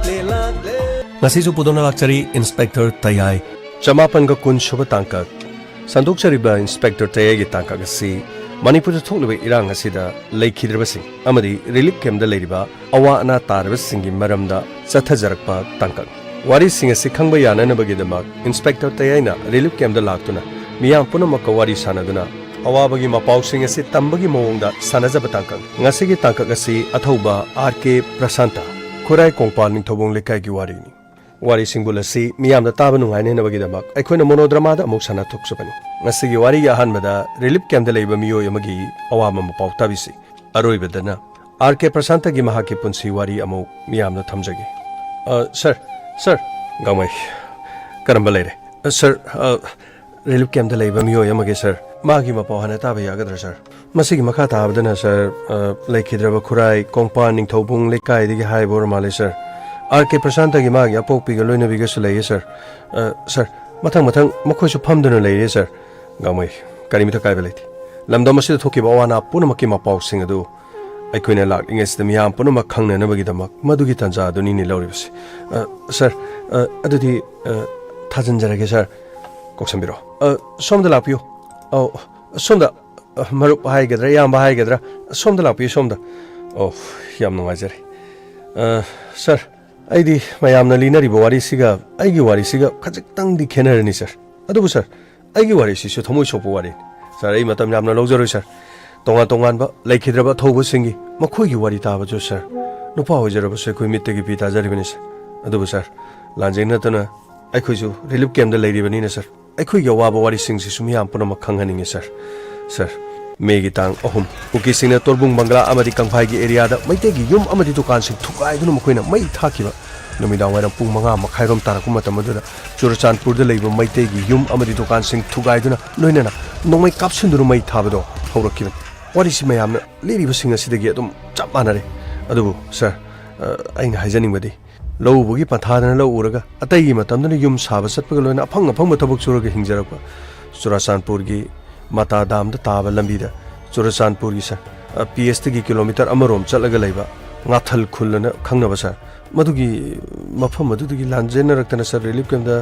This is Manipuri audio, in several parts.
Ngasisu pudona lakchari Inspector Tayai Chamapan ga kun shuba tangka Sandukchariba Inspector Tayai gi tangka gasi Manipur thokliba irang asida leikhidrabasing amadi relief camp da leiriba awa ana tarabasing gi maramda chathajarakpa tangka wari sing asi khangba yana na bagi damak Inspector Tayai na relief camp da laktuna miyam punamak wari sanaduna awa bagi mapau sing asi tambagi mawongda sanajaba tangka ngasi gi tangka gasi athauba RK Prasanta Khurai Kongpal Ningthobong lekai gi wari ni wari singbul asi miyamda taba nungaine na bagi damak aikhoina monodrama da amuk sana thoksabani ngasi gi wari ya hanbada relief camp da leiba miyo yamagi awama mapau tabisi aroibadana RK Prasanta gi mahaki punsi wari amuk miyamna thamjage sir gamai karamba leire sir relief camp da leiba miyo yamagi sir magi mapau hana taba yagadra sir masigi makha tabadana sir leikhidraba Khurai Kongpal Ningthobong lekai digi haibor male sir RK Prasanta gi magi apokpi ga loina biga sulei sir mathang makhoi su phamduna leire sir gamai karimita kai belati lamdam masida thoki bawana punamaki mapau sing adu aikoina lak inges da miyam punama khangna na bagi damak madugi tanja duni ni lawribsi sir adudi thajanjarage sir koksambiro somda lapiyo somda marup haigadra yamba haigadra somda lapiyo somda yam nungajare sir aidi mayamna linariba wari siga aigi wari siga khajitang di khenarani sir adubu sir aigi wari sisu thomoi sopu wari sir ai matam yamna lawjaroi sir tongan ba laikhidraba thobu singi makhoi gi wari taba jo sir nupa hojaraba se khoi mitte gi pita jaribani sir adubu sir lanjena tana ai khoi ju relief camp da leiribani na sir ai khoi gi waba wari sing sisu miyam punama khanghaninge sir Megi tang ohum uki singna torbung bangla amadi kangphai gi area da maite gi yum amadi dukan sing thukai dunu makoina mai thakiba numidang waram pung manga makhairom tarakum matamudura Churachandpur da leiba maite gi yum amadi dukan sing thukai duna loinana nongmai kapsin dunu mai thabado haurakkiban wari si mayamna leriba sing asidagi adum chap manare adubu sir aina haijaning badi lowbugi pathadana lo uraga atai gi matamdana yum saba satpaga loina afang thabuk churaga hingjarapa Churachandpur gi Mata dam da taba lambida Churachandpur gi sir PST gi kilometer amarom chalaga leiba ngathal khulna khangnaba sir madugi mafam madugi lanjena raktana sir relief camp da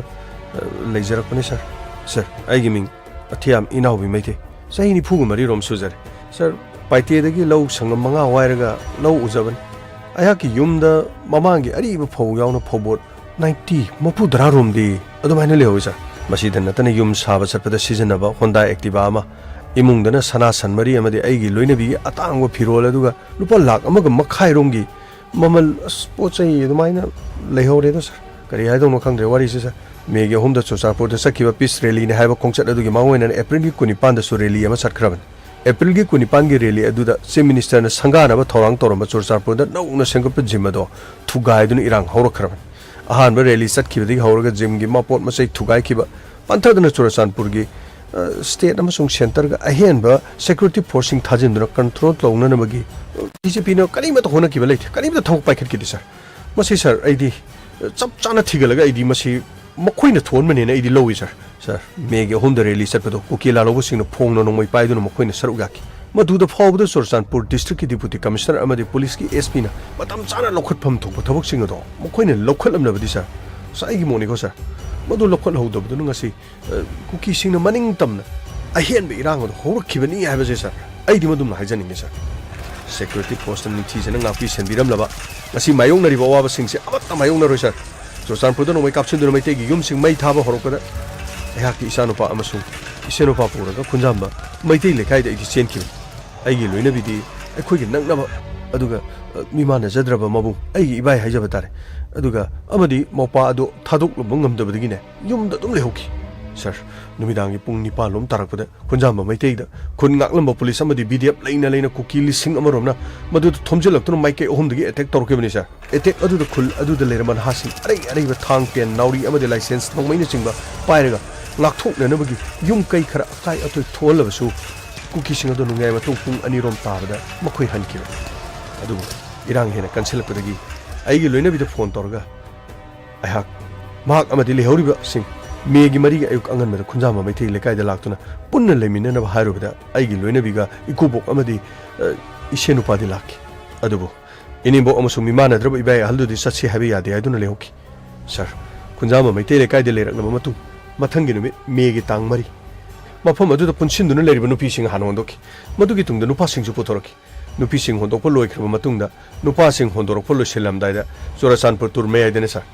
leijarakpani sir aigi ming athiam inaubi maite sahi ni phugu mari rom sujar sir paite dagi low sangam manga wairaga low ujaban ayaki yumda mamangi ariba phau yauna phobot 90 mapu dara rom di adumaina leho sir Masida natana yum saba satpada sijanaba Honda Activa ama imungdana sana sanmari amadi aigi loinabi atangwa phirol aduga lupa lak amaga makhai rongi mamal pochai adumaina leihore da sir kari haidong no khangre wari sir mege homda Churachandpur da sakiba peace rally ne haiba khongchat adugi mawoina April gi 19 da su rally ama satkhraban April gi 19 gi rally aduda chief minister na sangana ba thorang toramba Churachandpur da nauna sengkap jimado thugai dun irang horokhraban ahanba rally satkibadi hawraga gym gi mapot masai thugai kiba panthadana Churachandpur gi state amasung center ga ahenba security forcing thajinduna control tawna na bagi DGP no kanima to hona kiba leith kanima thok paikhat ki sir masi sir aidi chap chana thigalaga aidi masi makhoina thon mane na aidi lowi sir mege honda rally satpado kokila lobo sing no phong no moi paiduna makhoina saruga ki maduda phawda Churachandpur district ki deputy commissioner amadi police ki SP na matam chana lokhatpham thok thabok sing do makhoina lokhalamnabadi sir sai gi moni ko sir madu lokhal hodabdu ngasi kuki sing na maning tamna ahen be irang do horakhibani haiba je sir aidi madum na haijaning sir security post ni thi jana ngapi senbiram laba ngasi mayong nari bawa ba sing se abat mayong na ro sir Churachandpur do mai kapsin do mai te gi yum sing mai thaba horokada ayaki isanupa amasu isenupa puraga khunjamba mai te lekai da idi chen ki aigi loina bidi akhoi gi naknaba aduga mimana jadraba mabu aigi ibai haijaba tare aduga amadi mopa adu thaduk lobung ngamdabadigi ne yumda dum lehoki sir numidangi pung ni palom tarakpada khunjamba maitei da khun ngaklamba police amadi BDF leina kuki lising amaromna madu thomjelaktu maike ohumdagi attack torkebani sir attack adu da khul adu da lerman hasi arai ba thang pen nauri amadi license nongmaina chingba pairaga ngakthokna nabagi yum kai khara kai atoi tholabsu kuki sing adu nungai matung pung ani rom tabada makhoi hanki adu irang hena kanselapdagi aigi loina bi da phone torga ayhak mahak amadi lehoriba sing megi mari ga ayuk angan mera khunjama maithei lekai da laktuna punna lemina na hairubada aigi loina biga ikubok amadi isenupa di lakki adubu इनिबो अमसु मिमानद्रब इबाय हल्दुदि सत्सि हाबि यादे आइदुना लेहोकी सर खुंजाम मैते ले कायदे लेरकलब मतु मथंगी नुमि मेगी तांग मरी मफम अदुदा पुनसिन्दुना लेरिबा नुपीसिंग हानोंदोकी मदुगी तुंगदा नुपासिंगसु पुथोरकी नुपीसिंग होंदोकपा लोइख्रबा मतुंगदा नुपासिंग होंदोरकपा लोइसिलमदाइदा चुराचांदपुर तुर मयाइदने सर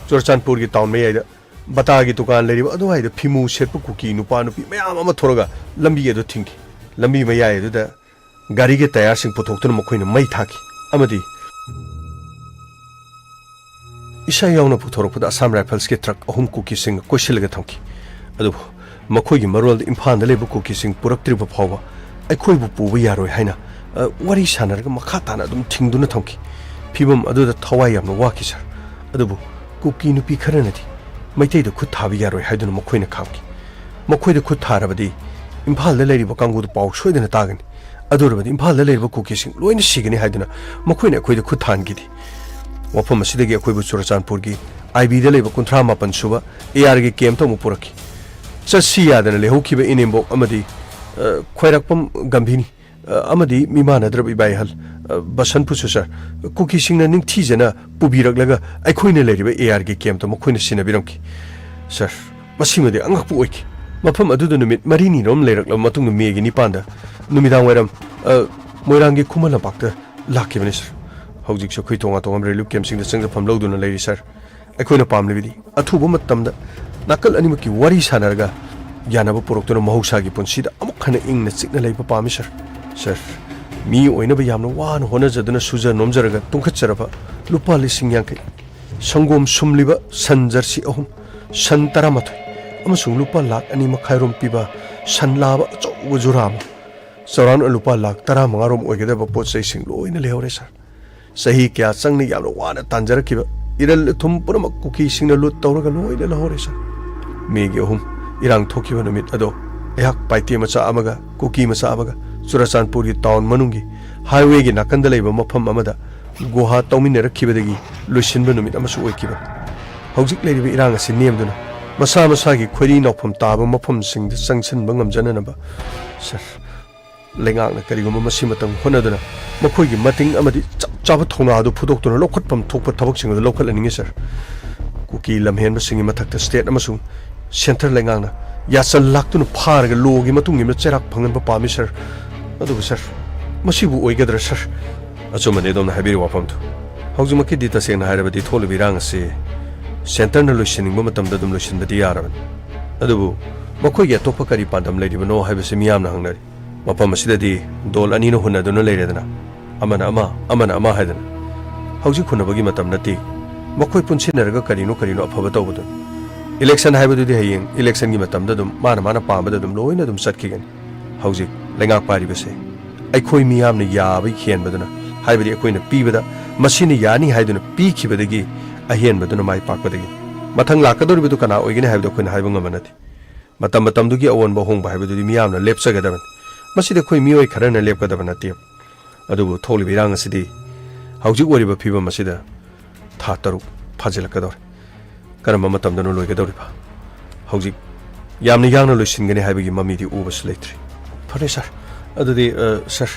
चुराचांदपुर की टाउन मयाइदा बतागी दुकान लेरिबा अदुवाइदा फिमु सेटपा कुकी नुपा नुपी मयाम अमा थोरगा लंबी अदु थिंगी लंबी मयाइदुदा गाड़ी के टायर सिंग पुथोक्तुना मखोइना मई थाकी अमदी इसा यावना पुथोरकपदा असम राइफल्स के ट्रक अहुम कुकी सिंग कोइसिलगा थमकी अदु मखोइगी मरोल इम्फाल लेब कुकी सिंग पुरक्त्रिबा फावबा अखोइबु पुबा यारोय हाइना वारी सानरगा मखा ताना अदुम थिंगदुना थमकी फिबम अदुदा थवाइ यामना वाकी सर अदुबु कुकी नुपी खरनदी मैतैदा खुद थाबि यारोय हाइदुना मखोइना खामकी मखोइदा खुद थारबदी इम्फाल लेरिबा कांगुदु पाउ सोइदना तागनी अदुरबदी इम्फाल लेरिबा कुकी सिंग लोइना सिगनी हाइदुना मखोइना अखोइदा खुद थानगिदी वफम असिदगी अखोइबु चुराचांदपुर की आईबी दे लेबा 38 सुबा एआर की कैम्प तो मुपुरकी चसी यादना लेहोखिबा इनेम्बो अमदी खोइरकपम गंभीनी अमदी मिमानद्रब इबाइहल बसनपुसु सर कुकी सिंगना निंगथीजना पुबिरकलगा अखोइना लेरिबा एआर की कैम्प तो मखोइना सिनाबिरमकी सर मसिमदे अंगकपु ओइकी मफम अदुदा नुमित मरिनी रोम लेरकला मतुंग मेगी निपांदा नुमिदांग वरम मोइरांगी खुमल लंपाक्ता लाखिबने सर हौजिक सो खै तोंगा तोंगा रेलवे कैम्पसिंग चंगफम लौदुना लेरि सर अखोइना पामलेबिदी अथुबा मतमदा नाकल अनिमकी वारी सानरगा यानाबा पुरक्तुना महौसागी पुंसीदा अमुक खना इंगना चिकना लेबा पामी सर सर मी ओइनबा यामना वान होनजदुना सुजा नोमजरगा तुंखचरबा लुपा लिसिंग यांकै संगोम सुमलिबा सन जर्सी अहुम सन 18 अमसुंग लुपा लाख अनि मखाइरोम पिबा सन लाबा अचौबा जुराम सौरान लुपा लाख 15 रोम ओइगदबा पोचैसिंग लोइना लेहौरे सर सही क्या चंगने यालो वाना तांजरकिबा इरल थुम पुरमक कुकी सिंगना लुट तौरगा लोइना लहौरे सर मेगी अहुम इरांग थोकिबा नुमित अदो एहाक पाइते मचा अमगा कुकी मचा अमगा चुराचांदपुर की टाउन मनुंगी हाईवे की नाकंदा लेबा मफम अमदा गुहा तौमिनरखिबदगी लुसिनबा नुमित अमसु ओइकिबा हौजिक लेरिबा इरांग असि नेमदुना मसा मसागी खोइरी नौफम ताबा मफम सिंग संगसनबा ngamjananaba सर लेंगांगना करिगुम मसिमतंग होनदुना मखोइगी मतिंग अमदि चाबा थौनादु फुदोक्तुना लोखटपम थोकपा थबकसिंग लोखटलनिंगे सर कुकी लमहेनबा सिंगी मथक्ता स्टेट अमसुंग सेंटर लेंगांगना यासल लाक्तुना फारगा लोगी मतुंग इमना चेराक फंगनबा पामी सर अदुबु सर मसिबु ओइगदरा सर अचुमने दोमना हाबिरि वाफमदु हौजुमकी दिता सेंगना हाइरबदि थोलबि रांग से सेंटरना लोइसिनिंगबा मतमदा दुम लोइसिनबदि यारबन अदुबु मखोइगी अतोपा करि पांदम लेरिबनो हाइबसे मियामना हंगनरि मफम असिददि दोल अनिनो हुनदुना लेरेदना अमना अमा हाइदना हौजिक हुनबगी मतम नति मखोइ पुनसिनरगा करिनो अफबा तौबदु इलेक्शन हाइबदुदि हयेंग इलेक्शन की मतमदा दुम माना पामबदा दुम लोइना दुम सटकिगनि हौजिक लेंगाक पारिबसे अखोइ मियामना याबै खेनबदुना हाइबदि अखोइना पीबदा मसिना यानी हाइदुना पीखिबदगी अहेनबदुना माइ पाकबदगी मथंग लाकदोरिबदु कना ओइगनि हाइबदु अखोइना हाइबा ngamenati मतमदुगी अवोनबा होंबा हाइबदुदि मियामना लेपसगदबन मसिदा खोइ मियोइ खरना लेपगदबा नति अदुबु थोलिबि रांग असिदि हौजिक ओरिबा फिबा मसिदा था तरुक फाजिलकदोर करम मतमदनो लोइगदोरिबा हौजिक यामना यांगना लोइसिनगनि हाइबगी ममिदि उबस लेत्रि फरे सर अदुदि सर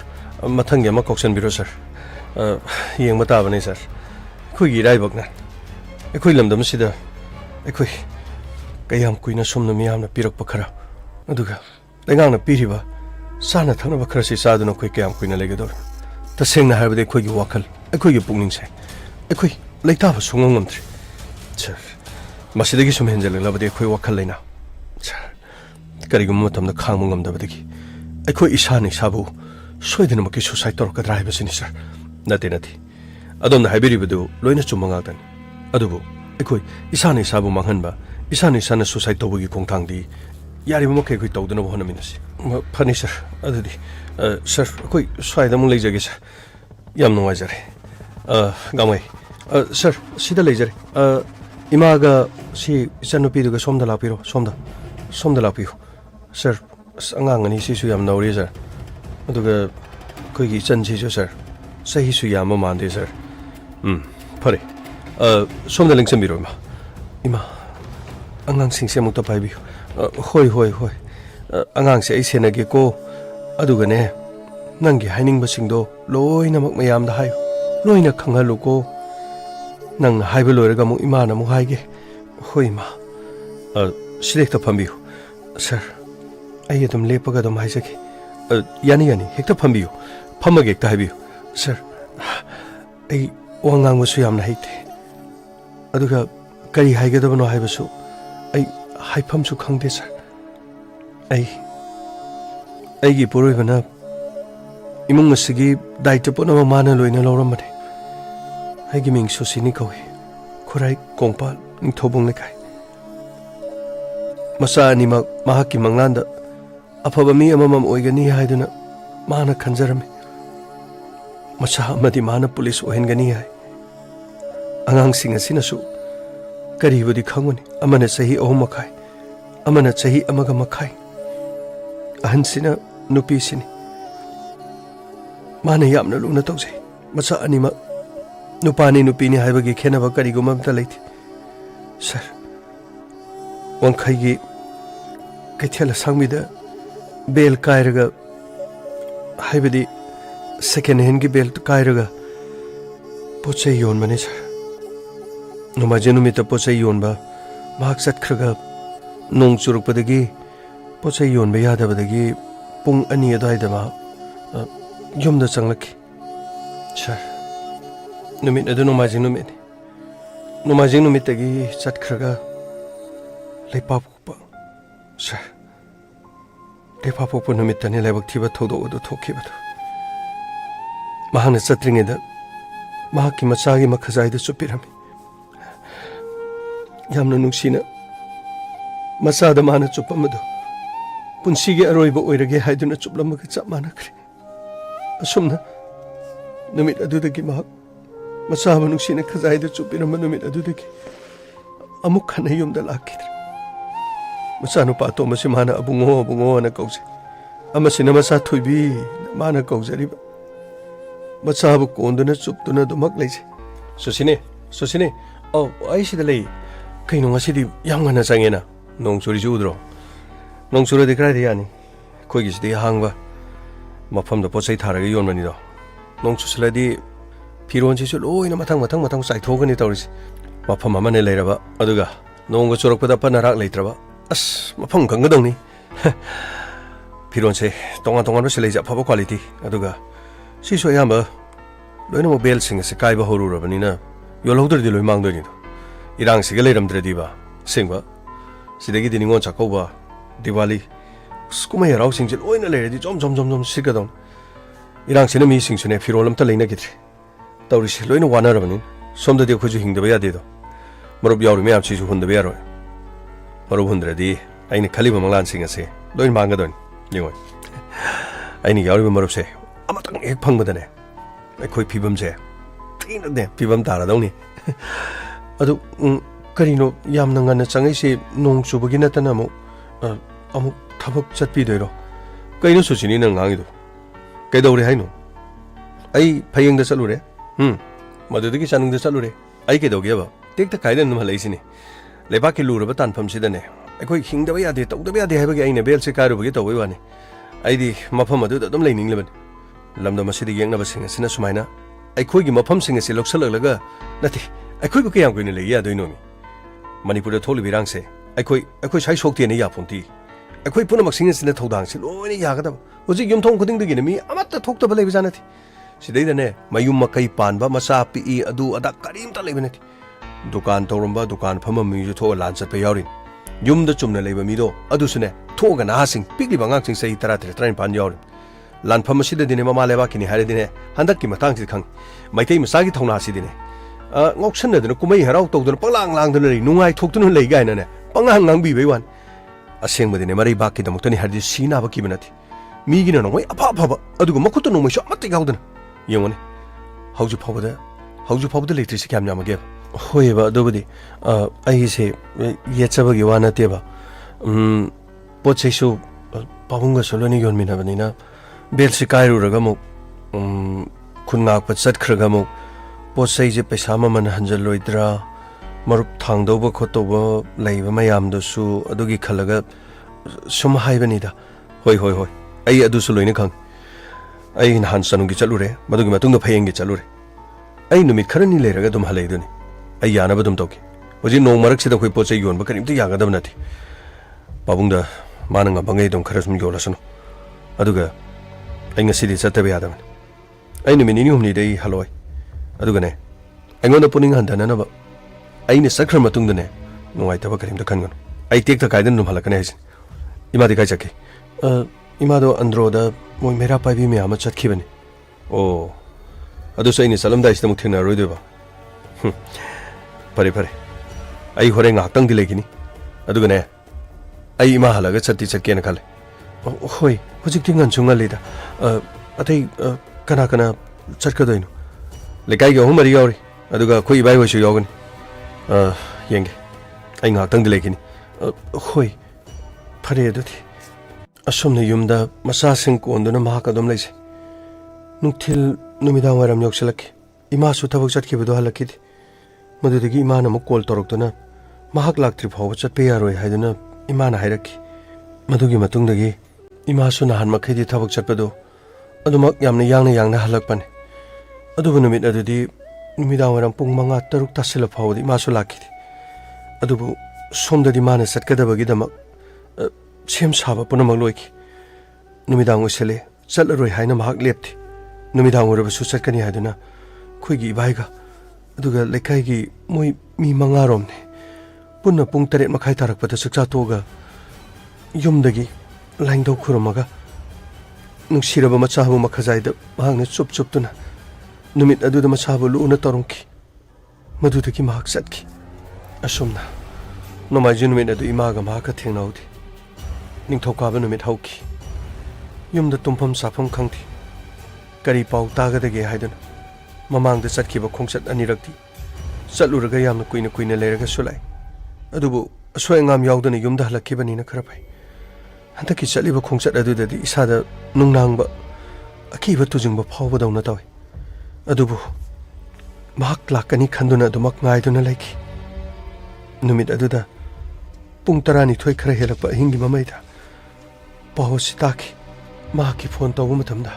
मथंगे अमा कौक्सन बिरो सर येंग ताबने सर खोइगी राइबकना एखोइ लमदम सिदा एखोइ कयाम कुइना सोमना मियामना पिरकपा खरा अदुगा लेंगांगना पिरिबा साना थंगना खरसी सादुना खोइ कयाम कुइना लेगदोर तसेंगना हाइबदि खोइगी वाखल एखोइगी पुकनिंगसे एखोइ लेताबा सुंगंगमद्रि सर मसिदगी सुम हेंजलबदि एखोइ वाखल लेना सर करिगुम मतमदा खांगबा ngamdabadagi एखोइ इसानि साबु सोइदनमकि सुसाइड तौरकद्रा हाइबसिनि सर नते अदोमना हाइबिरिबदु लोइना चुमंगादन अदुबु एखोइ इसानि साबु मांगहनबा इसानि साना सुसाइड तौबगी खोंथांदि यारिबा मखै एखोइ तौदनबा होनमिनसि फनि सर अदुदि सर एखोइ स्वाइदमु लेजगे सर याम नुवाइजरे गामै सर सिदा लेजरे इमागा सी इचनुपीदुगा सोमदा लापिरो सोमदा लापियो सर अंगांगनि सिसु याम नौरि सर अदुगा खोइगी चनसिसु सर सहीसु याम मानदे सर फरे सोमदा लिंचमिरो इमा अंगांग सिंसे मुक्ता पाइबियो होय अंगांग से सेनगे को अदुगने नंगी हाइनिंग बसिंगदो लोइनमक मयामदा हायो loina khangalu ko nang haiba loiraga mu imana mu haige hoi ma silek ta phambiu sir ai adum lepaga dum haisaki yani yani hekta phambiu phamage ta haibiu sir ai wangang mu su yamna haite aduga kari haige dabano haibasu ai haifam su khangde sir ai gi poroi bana imung asigi daita pona mana loina loramane ai gi ming su sini kawi khurai kongpal ning thobong le kai masa ani ma mahaki manglanda afaba mi amamam oigani haiduna mana khanjarame masa amadi mana police ohengani hai angang sing asina su kari budi khangoni amana sahi ohum makai amana sahi amaga makai ahan sina nupi sini mana yamna luna tawse masa ani ma nupani nupini haibagi khenaba kari gumam ta leiti sir wangkhai gi kaithela sangmida bel kairaga haibadi second hand gi bel kairaga pochai yon mane sir numa jenumita pochai yon ba mahak satkhraga nong churukpadagi pochai yon ba yadabadagi pung ani adai da ma yumda changlaki sir numit adu numajing numit tagi chatkhraga leipap pa sir leipap pa numit tani lebak thiba thodo odu thokhiba mahana chatringe da mahaki machagi makhazai da chupirami yamna nungsina masada mana chupamadu punsigi aroiba oirage haiduna chuplamaga chap manakri asumna numit adudagi mahak masaba nungsina khazai da chupirama numit adudagi amuk khana yumda lakidra masanu pato masi mana abungo na kauze amasina masa thuibi mana kauzariba masabu konduna chuptuna dumak leise sosine oh ai sida lei kaino ngasidi yamgana changena nong churi judro nong chura de krai yani khoigi sidi hangba mafam da pochai tharaga yonmani do nong chusladi phiron chi chu loina mathang sai thogani tawris mafam amane leiraba aduga nong churakpada panarak leitraba as mafam gangadongni phiron se tonga se leija phaba quality aduga si so yamba loina mo bel sing se kaiba horurabani na yolhogdri di loi mangdoni do irang siga leiramdradi ba singba sidagi diningon chakauba diwali skumai rau sing jil oina leiradi jom sigadon irang sina mi sing sune phirolam ta leina gidri tawris loina wanarabani somda de khoju hingdaba yade do marup yauri me apchi ju hundaba yaro marup hundradi aini khaliba manglan sing ase loin mangadon yengoi aini yauri marup se amatang ek phangmadane khoi phibam se tina de phibam tara dawni adu karino yamna ngana changai se nong chubagi natana mo amuk thabak chatpi doiro kaino sochini nang ngangi do kaidore haino ai phayeng da chalure madudagi chanung da chalure ai kaidoge ba tekta kaidan num halaisini leba ki luraba tanpham sidane akoi hingdaba yade tawdaba yade haibagi aina bel se karubagi tawai wani aidi mafam adu dum leining leban lamda masidi yengnaba sing asina sumaina aikoi gi mafam sing asi loksalalaga nati aikoi ko kayam koine leya doinomi manipur da tholi birang se aikoi sai sokti ne ya phonti aikoi punamak sing asina thodang se loina yagada hoji yumthong khuding dagi ne mi amatta thokta balai bijanati sidai da ne mayum makai panba masa pi adu ada karim ta lebenati dukan tawramba dukan phama mi ju tho lan chat pe yaurin yum da chumna leba mi do adu sune thoga na sing pikli bangang sing sei tara train pan yaurin lan phama sida dine mama leba kini hare dine handak ki matang si khang maitei masagi thongna si dine ngoksan na kumai harau tawduna panglang duna ri nungai thoktuna lei gaina ne pangang ngang bi beiwan aseng badine mari baki da muktani hardi sina ba ki banati mi gi na ngoi apa adugo makutu no mai sho amati gaudana yengone hauju phawda electricity kam nyama ge hoyeba dobudi ai se yechaba gi wana teba pochai su pabunga soloni yonmina banina bel sikairu raga mo khunngak pa chatkhraga mo pochai je paisa maman hanjal loidra marup thangdoba khotoba leiba mayam do su adugi khalaga sum haibani da hoi ai adu su loina khang ai han sanungi chalure madugi matung da phayeng gi chalure ꯑꯩ ꯅꯨꯃꯤꯠ ꯈꯔꯅꯤ ꯂꯩꯔꯒ ꯑꯗꯨꯝ ꯍꯜꯂꯛꯏꯗꯨꯅꯤ ꯑꯩ ꯌꯥꯅꯕ ꯑꯗꯨꯝ ꯇꯧꯒꯦ ꯍꯧꯖꯤꯛ ꯅꯣꯡ ꯃꯔꯛꯁꯤꯗ ꯑꯩꯈꯣꯏ ꯄꯣꯠ ꯆꯩ ꯌꯣꯟꯕ ꯀꯔꯤꯝꯇ ꯌꯥꯒꯗꯕ ꯅꯠꯇꯦ ꯄꯥꯕꯨꯡꯗ ꯃꯥꯅ ꯉꯝꯕꯉꯩ ꯑꯗꯨꯝ ꯈꯔ ꯁꯨꯝ ꯌꯣꯜꯂꯁꯅꯨ ꯑꯗꯨꯒ ꯑꯩ ꯉꯁꯤꯗꯤ ꯆꯠꯇꯕ ꯌꯥꯗꯕꯅꯤ ꯑꯩ ꯅꯨꯃꯤꯠ ꯅꯤꯅꯤ ꯍꯨꯝꯅꯤꯗ ꯑꯩ ꯍꯜꯂꯣꯏ ꯑꯗꯨꯒꯅꯦ ꯑꯩꯉꯣꯟꯗ ꯄꯨꯛꯅꯤꯡ ꯍꯟꯊꯅꯅꯕ ꯑꯩꯅ ꯆꯠꯈ꯭ꯔ ꯃꯇꯨꯡꯗꯅꯦ ꯅꯨꯡꯉꯥꯏꯇꯕ ꯀꯔꯤꯝꯇ ꯈꯟꯒꯅꯨ ꯑꯩ ꯇꯦꯛꯇ ꯀꯥꯏꯗꯅ ꯑꯗꯨꯝ ꯍꯜꯂꯛꯀꯅꯤ ꯍꯥꯏꯁꯤꯅꯤ 이마디 가이자키 이마도 안드로다 뭐 메라 파이비미 아마 찻키바니 오 아도 사이니 살람다이시다 묵테나 로이드바 파레 파레 아이 호랭 악당 딜레기니 아두가네 아이 이마 할라가 찻티 찻케나 칼레 호이 호직팅 안 중알리다 아테이 까나까나 찻카도이노 레카이가 호마리 야오리 아두가 코이 바이 호시 야오그니 옌게 아이 악당 딜레기니 호이 ꯐꯔꯦ ꯑꯗꯨꯗꯤ ꯑꯁꯣꯝꯅ ꯌꯨꯝꯗ ꯃꯆꯥꯁꯤꯡ ꯀꯣꯟꯗꯨꯅ ꯃꯍꯥꯛ ꯑꯗꯨꯝ ꯂꯩꯖꯩ ꯅꯨꯡꯊꯤꯜ ꯅꯨꯃꯤꯗꯥꯡ ꯋꯥꯏꯔꯝ ꯌꯧꯁꯤꯜꯂꯛꯈꯤ ꯏꯃꯥꯁꯨ ꯊꯕꯛ ꯆꯠꯈꯤꯕꯗꯣ ꯍꯜꯂꯛꯈꯤꯗꯦ ꯃꯗꯨꯗꯒꯤ ꯏꯃꯥꯅ ꯑꯃꯨꯛ ꯀꯣꯜ ꯇꯧꯔꯛꯇꯨꯅ ꯃꯍꯥꯛ ꯂꯥꯛꯇ꯭ꯔꯤ ꯐꯥꯎꯕ ꯆꯠꯄ ꯌꯥꯔꯣꯏ ꯍꯥꯏꯗꯨꯅ ꯏꯃꯥꯅ ꯍꯥꯏꯔꯛꯈꯤ ꯃꯗꯨꯒꯤ ꯃꯇꯨꯡꯗꯒꯤ ꯏꯃꯥꯁꯨ ꯅꯍꯥꯟ ꯃꯈꯩꯗꯤ ꯊꯕꯛ ꯆꯠꯄꯗꯣ ꯑꯗꯨꯃꯛ ꯌꯥꯝꯅ ꯌꯥꯡꯅ ꯍꯜꯂꯛꯄꯅꯤ ꯑꯗꯨꯕꯨ ꯅꯨꯃꯤꯠ ꯑꯗꯨꯗꯤ ꯅꯨꯃꯤꯗꯥꯡ ꯋꯥꯏꯔꯝ ꯄꯨꯡ 5-6 ꯇꯥꯁꯤꯜꯂ ꯐꯥꯎꯕꯗꯤ ꯏꯃꯥꯁꯨ ꯂꯥꯛꯈꯤꯗꯦ ꯑꯗꯨꯕꯨ ꯁꯣꯝꯗꯗꯤ ꯃꯥꯅ ꯆꯠꯀꯗꯕꯒꯤꯗꯃꯛ ꯁꯦꯝ ꯁꯥꯕ ꯄꯨꯝꯅꯃꯛ ꯂꯣꯏꯈꯤ ꯅꯨꯃꯤꯗꯥꯡ ꯑꯣꯏꯁꯜꯂꯦ ꯆꯠꯂꯔꯣꯏ ꯍꯥꯏꯅ ꯃꯍꯥꯛ ꯂꯦꯞꯇꯦ ꯅꯨꯃꯤꯗꯥꯡ ꯑꯣꯏꯔꯕꯁꯨ ꯆꯠꯀꯅꯤ ꯍꯥꯏꯗꯨꯅ ꯑꯩꯈꯣꯏꯒꯤ ꯏꯕꯥꯏꯒ ꯑꯗꯨꯒ ꯂꯩꯀꯥꯏꯒꯤ ꯃꯣꯏ ꯃꯤ 5ꯔꯣꯝꯅꯤ ꯄꯨꯟꯅ ꯄꯨꯡ 8:30 ꯇꯥꯔꯛꯄꯗ ꯆꯥꯛꯆꯥ ꯇꯣꯛꯑꯒ ꯌꯨꯝꯗꯒꯤ ꯂꯥꯏꯡꯗꯧ ꯈꯨꯔꯝꯃꯒ ꯅꯨꯡꯁꯤꯔꯕ ꯃꯆꯥꯕꯨ ꯃꯈꯖꯥꯏꯗ ꯃꯍꯥꯛꯅ ꯆꯨꯞꯇꯨꯅ ꯅꯨꯃꯤꯠ ꯑꯗꯨꯗ ꯃꯆꯥꯕꯨ ꯂꯨꯅ ꯇꯧꯔꯝꯈꯤ ꯃꯗꯨꯗꯒꯤ ꯃꯍꯥꯛ ꯆꯠꯈꯤ ꯑꯁꯨꯝꯅ ꯅꯣꯡꯃꯥꯏꯖꯤꯡ ꯅꯨꯃꯤꯠ ꯑꯗꯨ ꯏꯃꯥꯒ ꯃꯍꯥꯛꯀ ꯊꯦꯡꯅꯍꯧꯗꯦ ꯅꯤꯡꯊꯧꯀꯥꯕ ꯅꯨꯃꯤꯠ ꯍꯧꯈꯤ ꯌꯨꯝꯗ ꯇꯨꯝꯐꯝ ꯆꯥꯐꯝ ꯈꯪꯗꯦ ꯀꯔꯤ ꯄꯥꯎ ꯇꯥꯒꯗꯒꯦ ꯍꯥꯏꯗꯨꯅ ꯃꯃꯥꯡꯗ ꯆꯠꯈꯤꯕ ꯈꯣꯡꯆꯠ ꯑꯅꯤꯔꯛꯇꯤ ꯆꯠꯂꯨꯔꯒ ꯌꯥꯝꯅ ꯀꯨꯏꯅ ꯂꯩꯔꯒꯁꯨ ꯂꯥꯛꯏ ꯑꯗꯨꯕꯨ ꯑꯁꯣꯏ ꯑꯉꯥꯝ ꯌꯥꯎꯗꯅ ꯌꯨꯝꯗ ꯍꯜꯂꯛꯈꯤꯕꯅꯤꯅ ꯈꯔ ꯐꯩ ꯍꯟꯗꯛꯀꯤ ꯆꯠꯂꯤꯕ ꯈꯣꯡꯆꯠ ꯑꯗꯨꯗꯗꯤ ꯏꯁꯥꯗ ꯅꯨꯡꯅꯥꯡꯕ ꯑꯀꯤꯕ ꯇꯨꯖꯤꯡꯕ ꯐꯥꯎꯕꯗꯧꯅ ꯇꯧꯏ ꯑꯗꯨꯕꯨ ꯃꯍꯥꯛ ꯂꯥꯛꯀꯅꯤ ꯈꯟꯗꯨꯅ ꯑꯗꯨꯃꯛ ꯉꯥꯏꯗꯨꯅ ꯂꯩꯈꯤ ꯅꯨꯃꯤꯠ ꯑꯗꯨꯗ ꯄꯨꯡ 12 ꯈꯔ ꯍꯦꯜꯂꯛꯄ ꯑꯍꯤꯡꯒꯤ ꯃꯃꯩꯗ ꯄꯥꯎ ꯑꯁꯤ ꯇꯥꯈꯤ ꯃꯍꯥꯛꯀꯤ ꯐꯣꯟ ꯇꯧꯕ ꯃꯇꯝꯗ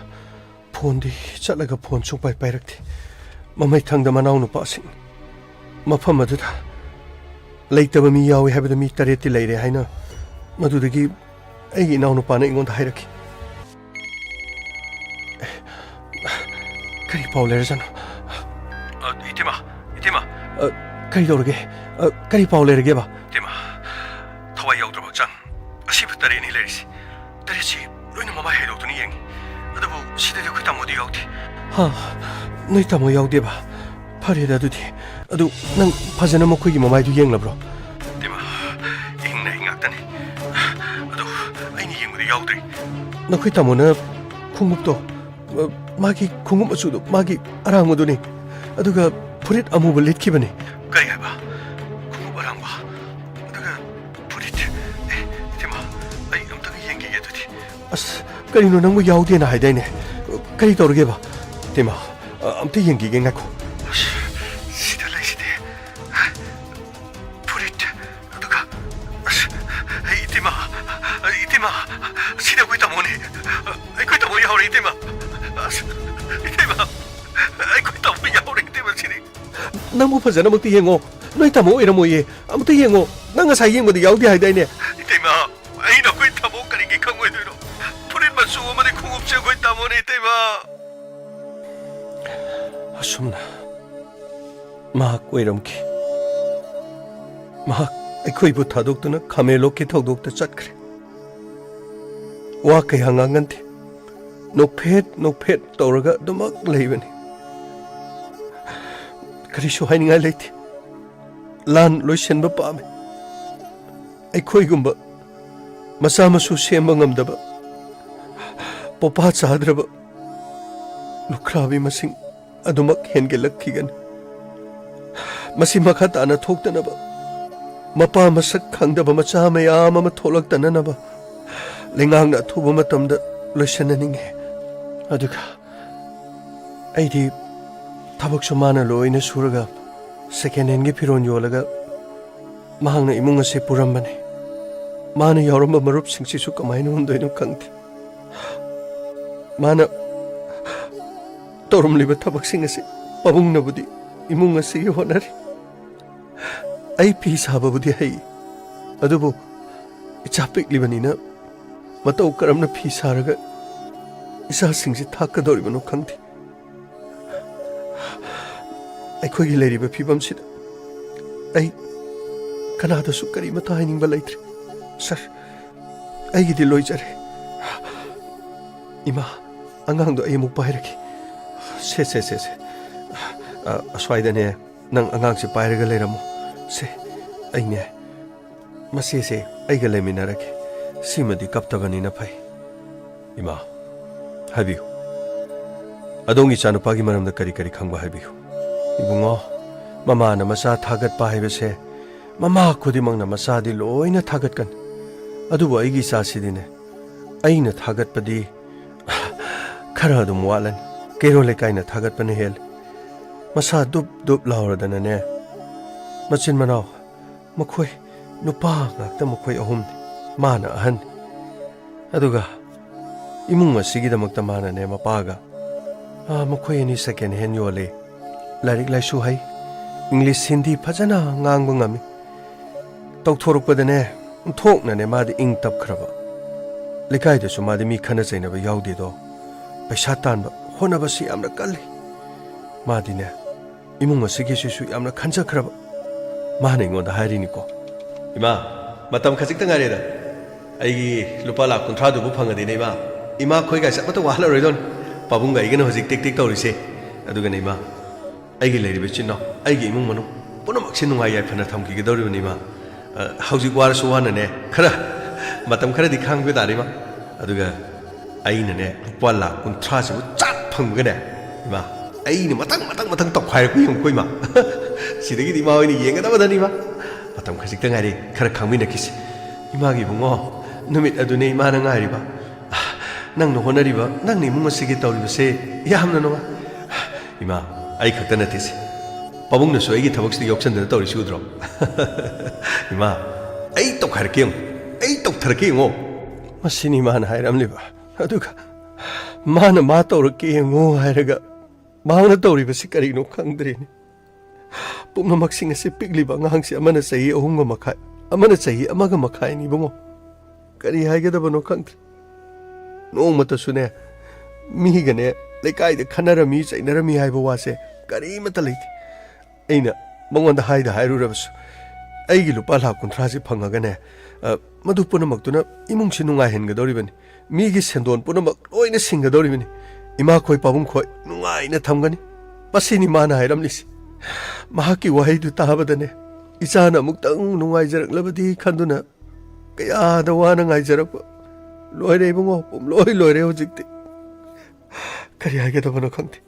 ꯐꯣꯟꯗꯤ ꯆꯠꯂꯒ ꯐꯣꯟ ꯁꯨꯡꯄꯥꯏ ꯄꯥꯏꯔꯛꯇꯦ ꯃꯃꯩꯊꯪꯗ ꯃꯅꯥꯎꯅꯨꯄꯥꯁꯤꯡ ꯃꯐꯝ ꯑꯗꯨꯗ ꯂꯩꯇꯕ ꯃꯤ ꯌꯥꯎꯏ ꯍꯥꯏꯕꯗ ꯃꯤ 8ꯇꯤ ꯂꯩꯔꯦ ꯍꯥꯏꯅ ꯃꯗꯨꯗꯒꯤ ꯑꯩꯒꯤ ꯏꯅꯥꯎꯅꯨꯄꯥꯅ ꯑꯩꯉꯣꯟꯗ ꯍꯥꯏꯔꯛꯈꯤ ꯀꯔꯤ ꯄꯥꯎ ꯂꯩꯔꯖꯥꯅꯣ 이태마 그리 도르게 그리 파울 레르게 봐 이태마ꯊꯋꯥꯏ ꯌꯥꯎꯗ꯭ꯔꯕ ꯍꯛꯆꯥꯡ ꯑꯁꯤꯕꯨ 8ꯅꯤ ꯂꯩꯔꯤꯁꯤ 8ꯁꯤ ꯂꯣꯏꯅ ꯃꯃꯥ ꯍꯩꯗꯣꯛꯇꯨꯅ ꯌꯦꯡꯉꯤ ꯑꯗꯨꯕꯨ ꯁꯤꯗꯗꯤ ꯑꯩꯈꯣꯏ ꯇꯥꯃꯣꯗꯤ ꯌꯥꯎꯗꯦ ꯅꯣꯏ ꯇꯥꯃꯣ ꯌꯥꯎꯗꯦꯕ ꯐꯔꯦꯗ ꯑꯗꯨꯗꯤ ꯑꯗꯨ ꯅꯪ ꯐꯖꯅ ꯃꯈꯣꯏꯒꯤ ꯃꯃꯥꯏꯗꯨ ꯌꯦꯡꯂꯕ꯭ꯔꯣ 이태마 ꯏꯪꯅ ꯉꯥꯛꯇꯅꯤ ꯑꯗꯨ ꯑꯩꯅ ꯌꯦꯡꯕꯗ ꯌꯥꯎꯗ꯭ꯔꯤ ꯅꯈꯣꯏ ꯇꯥꯃꯣꯅ ꯈꯣꯡꯎꯞꯇꯣ 마기 궁금 어쩌도 마기 아랑어도니 아두가 프릿 아무버 릿키버니 그래 해봐 궁금 아랑바 아두가 프릿 이테마 아이 엄청 얘기게 되지 아스 그리노 낭고 야우디나 하이다이네 그리 떠르게 봐 이테마 엄청 얘기게 갖고 시달라이시데 프릿 아두가 이테마 시다고 있다 뭐니 그 있다 뭐야 우리 이테마 이태마 아이고 너무 야오래 이태마 지리 너무 파잖아 뭐 띠행어 너희 타모 이런 뭐예 아무 띠행어 너가 사이 행어도 야우디 하이다이네 이태마 아이 너 거기 타모 가리기 강고에 들어 프린만 수고만에 공업체 거기 타모네 이태마 아숨나 막 이름키 막 아이고 이부 타독도나 카멜로키 타독도 짰그래 와 그이 항강간데 녹팻 떠오르가 도막 레이버니 그리쇼 하이닝아 레이티 란 로이센바 빠메 아이코이금바 마사마수 셈방암다바 뽀빠 차드라바 루크라비 마싱 아도막 헨겔럭키간 마시마카 따나 톡다나바 마빠 마삭 강다바 마차 마야마 마 톨럭다나나바 랭앙나 투바 마탐다 로이센나닝해 ꯑꯗꯨꯒ ꯑꯩꯗꯤ ꯊꯕꯛꯁꯨ ꯃꯥꯅ ꯂꯣꯏꯅ ꯁꯨꯔꯒ ꯁꯦꯀꯦꯟ ꯍꯦꯟꯒꯤ ꯐꯤꯔꯣꯜ ꯌꯣꯜꯂꯒ ꯃꯍꯥꯛꯅ ꯏꯃꯨꯡ ꯑꯁꯤ ꯄꯨꯔꯝꯕꯅꯤ ꯃꯥꯅ ꯌꯥꯎꯔꯝꯕ ꯃꯔꯨꯞꯁꯤꯡꯁꯤꯁꯨ ꯀꯃꯥꯏꯅ ꯍꯨꯟꯗꯣꯏꯅꯣ ꯈꯪꯗꯦ ꯃꯥꯅ ꯇꯧꯔꯝꯂꯤꯕ ꯊꯕꯛꯁꯤꯡ ꯑꯁꯤ ꯄꯥꯕꯨꯡꯅꯕꯨꯗꯤ ꯏꯃꯨꯡ ꯑꯁꯤꯒꯤ ꯍꯣꯠꯅꯔꯤ ꯑꯩ ꯐꯤ ꯁꯥꯕꯕꯨꯗꯤ ꯍꯩ ꯑꯗꯨꯕꯨ ꯏꯆꯥ ꯄꯤꯛꯂꯤꯕꯅꯤꯅ ꯃꯇꯧ ꯀꯔꯝꯅ ꯐꯤ ꯁꯥꯔꯒ ꯏꯆꯥꯁꯤꯡꯁꯤ ꯊꯥꯛꯀꯗꯧꯔꯤꯕꯅꯣ ꯈꯪꯗꯦ ꯑꯩꯈꯣꯏꯒꯤ ꯂꯩꯔꯤꯕ ꯐꯤꯕꯝꯁꯤꯗ ꯑꯩ ꯀꯅꯥꯗꯁꯨ ꯀꯔꯤꯃꯠꯇ ꯍꯥꯏꯅꯤꯡꯕ ꯂꯩꯇ꯭ꯔꯦ ꯁꯔ ꯑꯩꯒꯤꯗꯤ ꯂꯣꯏꯖꯔꯦ ꯏꯃꯥ ꯑꯉꯥꯡꯗꯣ ꯑꯩ ꯑꯃꯨꯛ ꯄꯥꯏꯔꯒꯦ ꯁꯦ ꯑꯁ꯭ꯋꯥꯏꯗꯅꯦ ꯅꯪ ꯑꯉꯥꯡꯁꯦ ꯄꯥꯏꯔꯒ ꯂꯩꯔꯝꯃꯣ ꯁꯦ ꯑꯩꯅꯦ ꯃꯁꯦꯁꯦ ꯑꯩꯒ ꯂꯩꯃꯤꯟꯅꯔꯒꯦ ꯁꯤꯃꯗꯤ ꯀꯞꯇꯕꯅꯤꯅ ꯐꯩ ꯏꯃꯥ ꯍꯥꯏꯕꯤꯌꯨ ꯑꯗꯣꯝꯒꯤ ꯏꯆꯥꯅꯨꯄꯥꯒꯤ ꯃꯔꯝꯗ ꯀꯔꯤ ꯀꯔꯤ ꯈꯪꯕ ꯍꯥꯏꯕꯤꯌꯨ 이봉어 마마나 마사 타겟 바이베세 마마 코디망나 마사디 로이나 타겟간 아두고 아이기 사시디네 아이나 타겟바디 카라도 모알란 케롤레 카이나 타겟바네 헬 마사 둡둡 라우라다나네 마친 마나오 마코이 누파 ngakta makhoi ahum mana ahan aduga imung masigidamakta mana ne mapaga makhoi ani second hand yole larik laisu hai english hindi phajana ngangba ngami tawthorukpadane thokna ne madi ing tap khraba lekai de su madi mi khana chaina ba yaudi do paisa tanba hona ba si amna kalli madi ne imung masigi su amna khanja khraba mane ngonda hairi ni ko 이마 마담 가직당 아래다 아이기 루파라 콘트라두부 팡가디네 이마 이마 코이가 싹부터 와할러로이돈 바bun가 이게는 허직 띡띡 떠오르세 아두가네 이마 아이기 레리베 친노 아이기 이몽 머노 뿌노막시 누가이 야이파나 탐기게 더리오네 이마 하우직 와르수 와나네 카라 마담 카라디 캉베다리마 아두가 아이네네 루파라 콘트라스부 쫙 팡가네 이마 아이니 마땅 떡화이고 용고 이마 시대기 이마 어이니 이행가다바다니 이마 마땅 가직당 아리 카라 강민나키시 이마기 붕어 누밋 아두네 이마나 nga리바 낭노 호나리바 낭니 뭉마시게 떠리버세 야함나노 이마 아이 각다나 테시 바봉나서 아이기 타박시 역전되는 떠리시 우드로 이마 아이 똑 하르게요 아이 똑 타르게요 마시니 마나 하이람리바 아두가 마나 마 떠르게요 하이라가 마나 떠리버시 까리노 캉드리니 ꯄꯨꯝꯅꯃꯛꯁꯤꯡ ꯑꯁꯤ ꯄꯤꯛꯂꯤꯕ ꯑꯉꯥꯡꯁꯤ ꯑꯃꯅ ꯆꯍꯤ 3ꯒ ꯃꯈꯥꯏ ꯑꯃꯅ ꯆꯍꯤ 1ꯒ ꯃꯈꯥꯏꯅꯤ ꯏꯕꯨꯡꯉꯣ ꯀꯔꯤ ꯍꯥꯏꯒꯗꯕꯅꯣ ꯈꯪꯗ꯭ꯔꯦ ꯅꯣꯡꯃꯇꯁꯨꯅꯦ ꯃꯤꯒꯅꯦ ꯂꯩꯀꯥꯏꯗ ꯈꯟꯅꯔꯝꯃꯤ ꯆꯩꯅꯔꯝꯃꯤ ꯍꯥꯏꯕ ꯋꯥꯁꯦ ꯀꯔꯤꯃꯠꯇ ꯂꯩꯇꯦ ꯑꯩꯅ ꯃꯉꯣꯟꯗ ꯍꯥꯏꯔꯨꯔꯕꯁꯨ ꯑꯩꯒꯤ ꯂꯨꯄꯥ ꯂꯥꯈ 30ꯁꯤ ꯐꯪꯉꯒꯅꯦ ꯃꯗꯨ ꯄꯨꯝꯅꯃꯛꯇꯨꯅ ꯏꯃꯨꯡꯁꯤ ꯅꯨꯡꯉꯥꯏꯍꯟꯒꯗꯧꯔꯤꯕꯅꯤ ꯃꯤꯒꯤ ꯁꯦꯟꯗꯣꯟ ꯄꯨꯝꯅꯃꯛ ꯂꯣꯏꯅ ꯁꯤꯡꯒꯗꯧꯔꯤꯕꯅꯤ ꯏꯃꯥꯈꯣꯏ ꯄꯥꯕꯨꯡꯈꯣꯏ ꯅꯨꯡꯉꯥꯏꯅ ꯊꯝꯒꯅꯤ ꯃꯁꯤꯅꯤ ꯃꯥꯅ ꯍꯥꯏꯔꯝꯂꯤꯁꯤ ꯃꯍꯥꯛꯀꯤ ꯋꯥꯍꯩꯗꯨ ꯇꯥꯕꯗꯅꯦ ꯏꯆꯥꯅ ꯑꯃꯨꯛꯇꯪ ꯅꯨꯡꯉꯥꯏꯖꯔꯛꯂꯕꯗꯤ ꯈꯟꯗꯨꯅ ꯀꯌꯥꯗ ꯋꯥꯅ ꯉꯥꯏꯖꯔꯛꯄ ꯂꯣꯏꯔꯦ ꯏꯕꯨꯡꯉꯣ ꯄꯨꯝꯂꯣꯏ ꯂꯣꯏꯔꯦ ꯍꯧꯖꯤꯛꯇꯤ ꯀꯔꯤ ꯍꯥꯏꯒꯗꯕꯅꯣ ꯈꯪꯗꯦ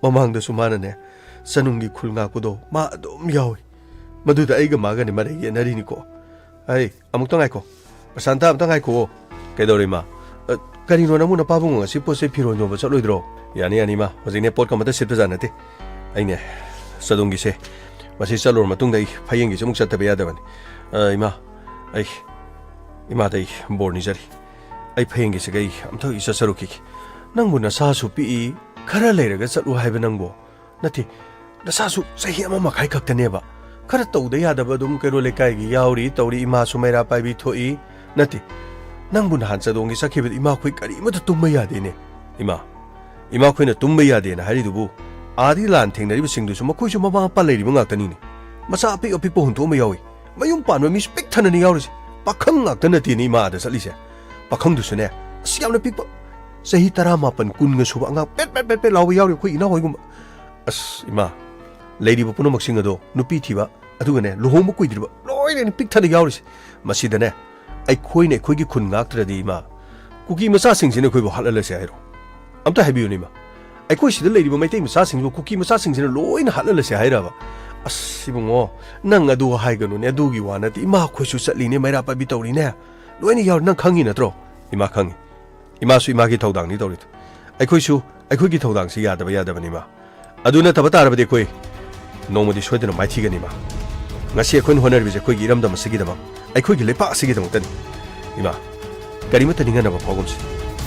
ꯃꯃꯥꯡꯗꯁꯨ ꯃꯥꯅꯅꯦ ꯆꯅꯨꯡꯒꯤ ꯈꯨꯜ ꯉꯥꯛꯄꯗꯣ ꯃꯥ ꯑꯗꯨꯝ ꯌꯥꯎꯏ ꯃꯗꯨꯗ ꯑꯩꯒ ꯃꯥꯒꯅꯦ ꯃꯔꯩ ꯌꯦꯠꯅꯔꯤꯅꯤꯀꯣ ꯑꯩ ꯑꯃꯨꯛꯇ ꯉꯥꯏꯈꯣ ꯄ꯭ꯔꯁꯥꯟꯇ ꯑꯃꯨꯛꯇ ꯉꯥꯏꯈꯣ ꯀꯩꯗꯧꯔꯤ ꯃꯥ ꯀꯔꯤꯅꯣ ꯅꯪꯕꯨ ꯅꯄꯥꯕꯨꯡ ꯉꯁꯤ ꯄꯣꯠꯆꯩ ꯐꯤꯔꯣꯟ ꯌꯣꯟꯕ ꯆꯠꯂꯣꯏꯗ꯭ꯔꯣ ꯌꯥꯅꯤ ꯃꯥ ꯍꯧꯖꯤꯛꯅꯦ ꯄꯣꯠ ꯀꯃꯠꯇ ꯁꯤꯠꯄꯖꯥꯠ ꯅꯠꯇꯦ ꯑꯩꯅꯦ ꯆꯗꯨꯡꯒꯤꯁꯦ ꯃꯁꯤ ꯆꯠꯂꯨꯔ ꯃꯇꯨꯡꯗ ꯑꯩ ꯐꯌꯦꯡꯒꯤꯁꯦ ꯑꯃꯨꯛ ꯆꯠꯇꯕ ꯌꯥꯗꯕꯅꯤ ꯏꯃꯥ ꯑꯩ ꯏꯃꯥꯗ ꯑꯩ ꯕꯣꯔ ꯅꯤꯖꯔꯤ ꯑꯩ ꯐꯌꯦꯡꯒꯤꯁꯤꯒ ꯑꯩ ꯑꯝꯇ ꯆꯠꯆꯔꯨꯈꯤꯒꯦ ꯅꯪꯕꯨ ꯅꯁꯥꯁꯨ ꯄꯤꯛꯏ ꯈꯔ ꯂꯩꯔꯒ ꯆꯠꯂꯨ ꯍꯥꯏꯕ ꯅꯪꯕꯨ ꯅꯠꯇꯦ ꯅꯁꯥꯁꯨ ꯆꯍꯤ 1 ꯃꯈꯥꯏ ꯈꯛꯇꯅꯦꯕ ꯈꯔ ꯇꯧꯗ ꯌꯥꯗꯕ ꯑꯗꯨꯝ ꯀꯩꯔꯣꯜ ꯂꯩꯀꯥꯏꯒꯤ ꯌꯥꯎꯔꯤ ꯇꯧꯔꯤ ꯏꯃꯥꯁꯨ ꯃꯩꯔꯥ ꯄꯥꯏꯕꯤ ꯊꯣꯛꯏ ꯅꯠꯇꯦ ꯅꯪꯕꯨ ꯅꯍꯥꯟ ꯆꯗꯣꯡꯒꯤ ꯆꯠꯈꯤꯕꯗ ꯏꯃꯥꯈꯣꯏ ꯀꯔꯤꯃꯠꯇ ꯇꯨꯝꯕ ꯌꯥꯗꯦꯅꯦ ꯏꯃꯥꯈꯣꯏꯅ ꯇꯨꯝꯕ ꯌꯥꯗꯦꯅ ꯍꯥꯏꯔꯤꯗꯨꯕꯨ 아디 란 ꯊꯦꯡꯅꯔꯤꯕꯁꯤꯡꯗꯨꯁꯨ ꯃꯈꯣꯏꯁꯨ ꯃꯃꯥ ꯃꯄꯥ ꯂꯩꯔꯤꯕ ꯉꯥꯛꯇꯅꯤꯅꯦ ꯃꯆꯥ ꯑꯄꯤꯛ ꯑꯄꯤꯛꯄ ꯍꯨꯟꯇꯣꯛꯑꯝꯕ ꯌꯥꯎꯏ ꯃꯌꯨꯝ ꯄꯥꯟꯕ ꯃꯤꯁꯨ ꯄꯤꯛ ꯊꯟꯅꯅꯤ ꯌꯥꯎꯔꯤꯁꯦ ꯄꯥꯈꯪ ꯉꯥꯛꯇ ꯅꯠꯇꯦꯅꯦ ꯏꯃꯥꯗ ꯆꯠꯂꯤꯁꯦ ꯄꯥꯈꯪꯗꯨꯁꯨꯅꯦ ꯑꯁ ꯌꯥꯝꯅ ꯄꯤꯛꯄ ꯆꯍꯤ 19 20ꯒ ꯁꯨꯕ ꯑꯉꯥꯡ ꯄꯦꯠ ꯂꯥꯎꯕ ꯌꯥꯎꯔꯤ ꯑꯩꯈꯣꯏ ꯏꯅꯥꯎꯍꯣꯏꯒꯨꯝꯕ ꯑꯁ ꯏꯃꯥ ꯂꯩꯔꯤꯕ ꯄꯨꯝꯅꯃꯛꯁꯤꯡ ꯑꯗꯣ ꯅꯨꯄꯤ ꯊꯤꯕ ꯑꯗꯨꯒꯅꯦ ꯂꯨꯍꯣꯡꯕ ꯀꯨꯏꯗ꯭ꯔꯤꯕ ꯂꯣꯏꯅ ꯄꯤꯛ ꯊꯟꯅ ꯌꯥꯎꯔꯤꯁꯦ ꯃꯁꯤꯗꯅꯦ ꯑꯩꯈꯣꯏꯒꯤ ꯈꯨꯟ ꯉꯥꯛꯇ꯭ꯔꯗꯤ ꯏꯃꯥ ꯀꯨꯀꯤ ꯃꯆꯥꯁꯤꯡꯁꯤꯅ ꯑꯩꯈꯣꯏꯕꯨ ꯍꯥꯠꯍꯜꯂꯁꯦ ꯍꯥꯏꯔꯣ ꯑꯝꯇ ꯍꯥꯏꯕꯤꯌꯨꯅꯦ ꯏꯃꯥ ꯑꯩꯈꯣꯏ ꯁꯤꯗ ꯂꯩꯔꯤꯕ ꯃꯩꯇꯩ ꯃꯆꯥꯁꯤꯡꯕꯨ ꯀꯨꯀꯤ ꯃꯆꯥꯁꯤꯡꯁꯤꯅ ꯂꯣꯏꯅ ꯍꯥꯠꯍꯜꯂꯁꯦ ꯍꯥꯏꯔꯕ ꯑꯁ ꯏꯕꯨꯡꯉꯣ ꯅꯪ ꯑꯗꯨ ꯍꯥꯏꯒꯅꯨꯅꯦ ꯑꯗꯨꯒꯤ ꯋꯥ ꯅꯠꯇꯦ ꯏꯃꯥ ꯑꯩꯈꯣꯏꯁꯨ ꯆꯠꯂꯤꯅꯦ ꯃꯩꯔꯥ ꯄꯥꯏꯕꯤ ꯇꯧꯔꯤꯅꯦ ꯂꯣꯏꯅ ꯌꯥꯎꯔꯤ ꯅꯪ ꯈꯪꯉꯤ ꯅꯠꯇ꯭ꯔꯣ ꯏꯃꯥ ꯈꯪꯉꯤ ꯏꯃꯥꯁꯨ ꯏꯃꯥꯒꯤ ꯊꯧꯗꯥꯡꯅꯤ ꯇꯧꯔꯤꯗꯣ ꯑꯩꯈꯣꯏꯁꯨ ꯑꯩꯈꯣꯏꯒꯤ ꯊꯧꯗꯥꯡꯁꯤ ꯌꯥꯗꯕꯅꯤ ꯏꯃꯥ ꯑꯗꯨ ꯅꯠꯇꯕ ꯇꯥꯔꯕꯗꯤ ꯑꯩꯈꯣꯏ ꯅꯣꯡꯃꯗꯤ ꯁꯣꯏꯗꯅ ꯃꯥꯏꯊꯤꯒꯅꯤ ꯏꯃꯥ ꯉꯁꯤ ꯑꯩꯈꯣꯏꯅ ꯍꯣꯠꯅꯔꯤꯕꯁꯦ ꯑꯩꯈꯣꯏꯒꯤ ꯏꯔꯝꯗꯝ ꯑꯁꯤꯒꯤꯗꯃꯛ ꯑꯩꯈꯣꯏꯒꯤ ꯂꯩꯄꯥꯛ ꯑꯁꯤꯒꯤꯗꯃꯛꯇꯅꯤ ꯏꯃꯥ ꯀꯔꯤꯃꯠꯇ ꯅꯤꯡꯍꯟꯅꯕ ꯐꯥꯎꯒꯨꯝꯁꯤ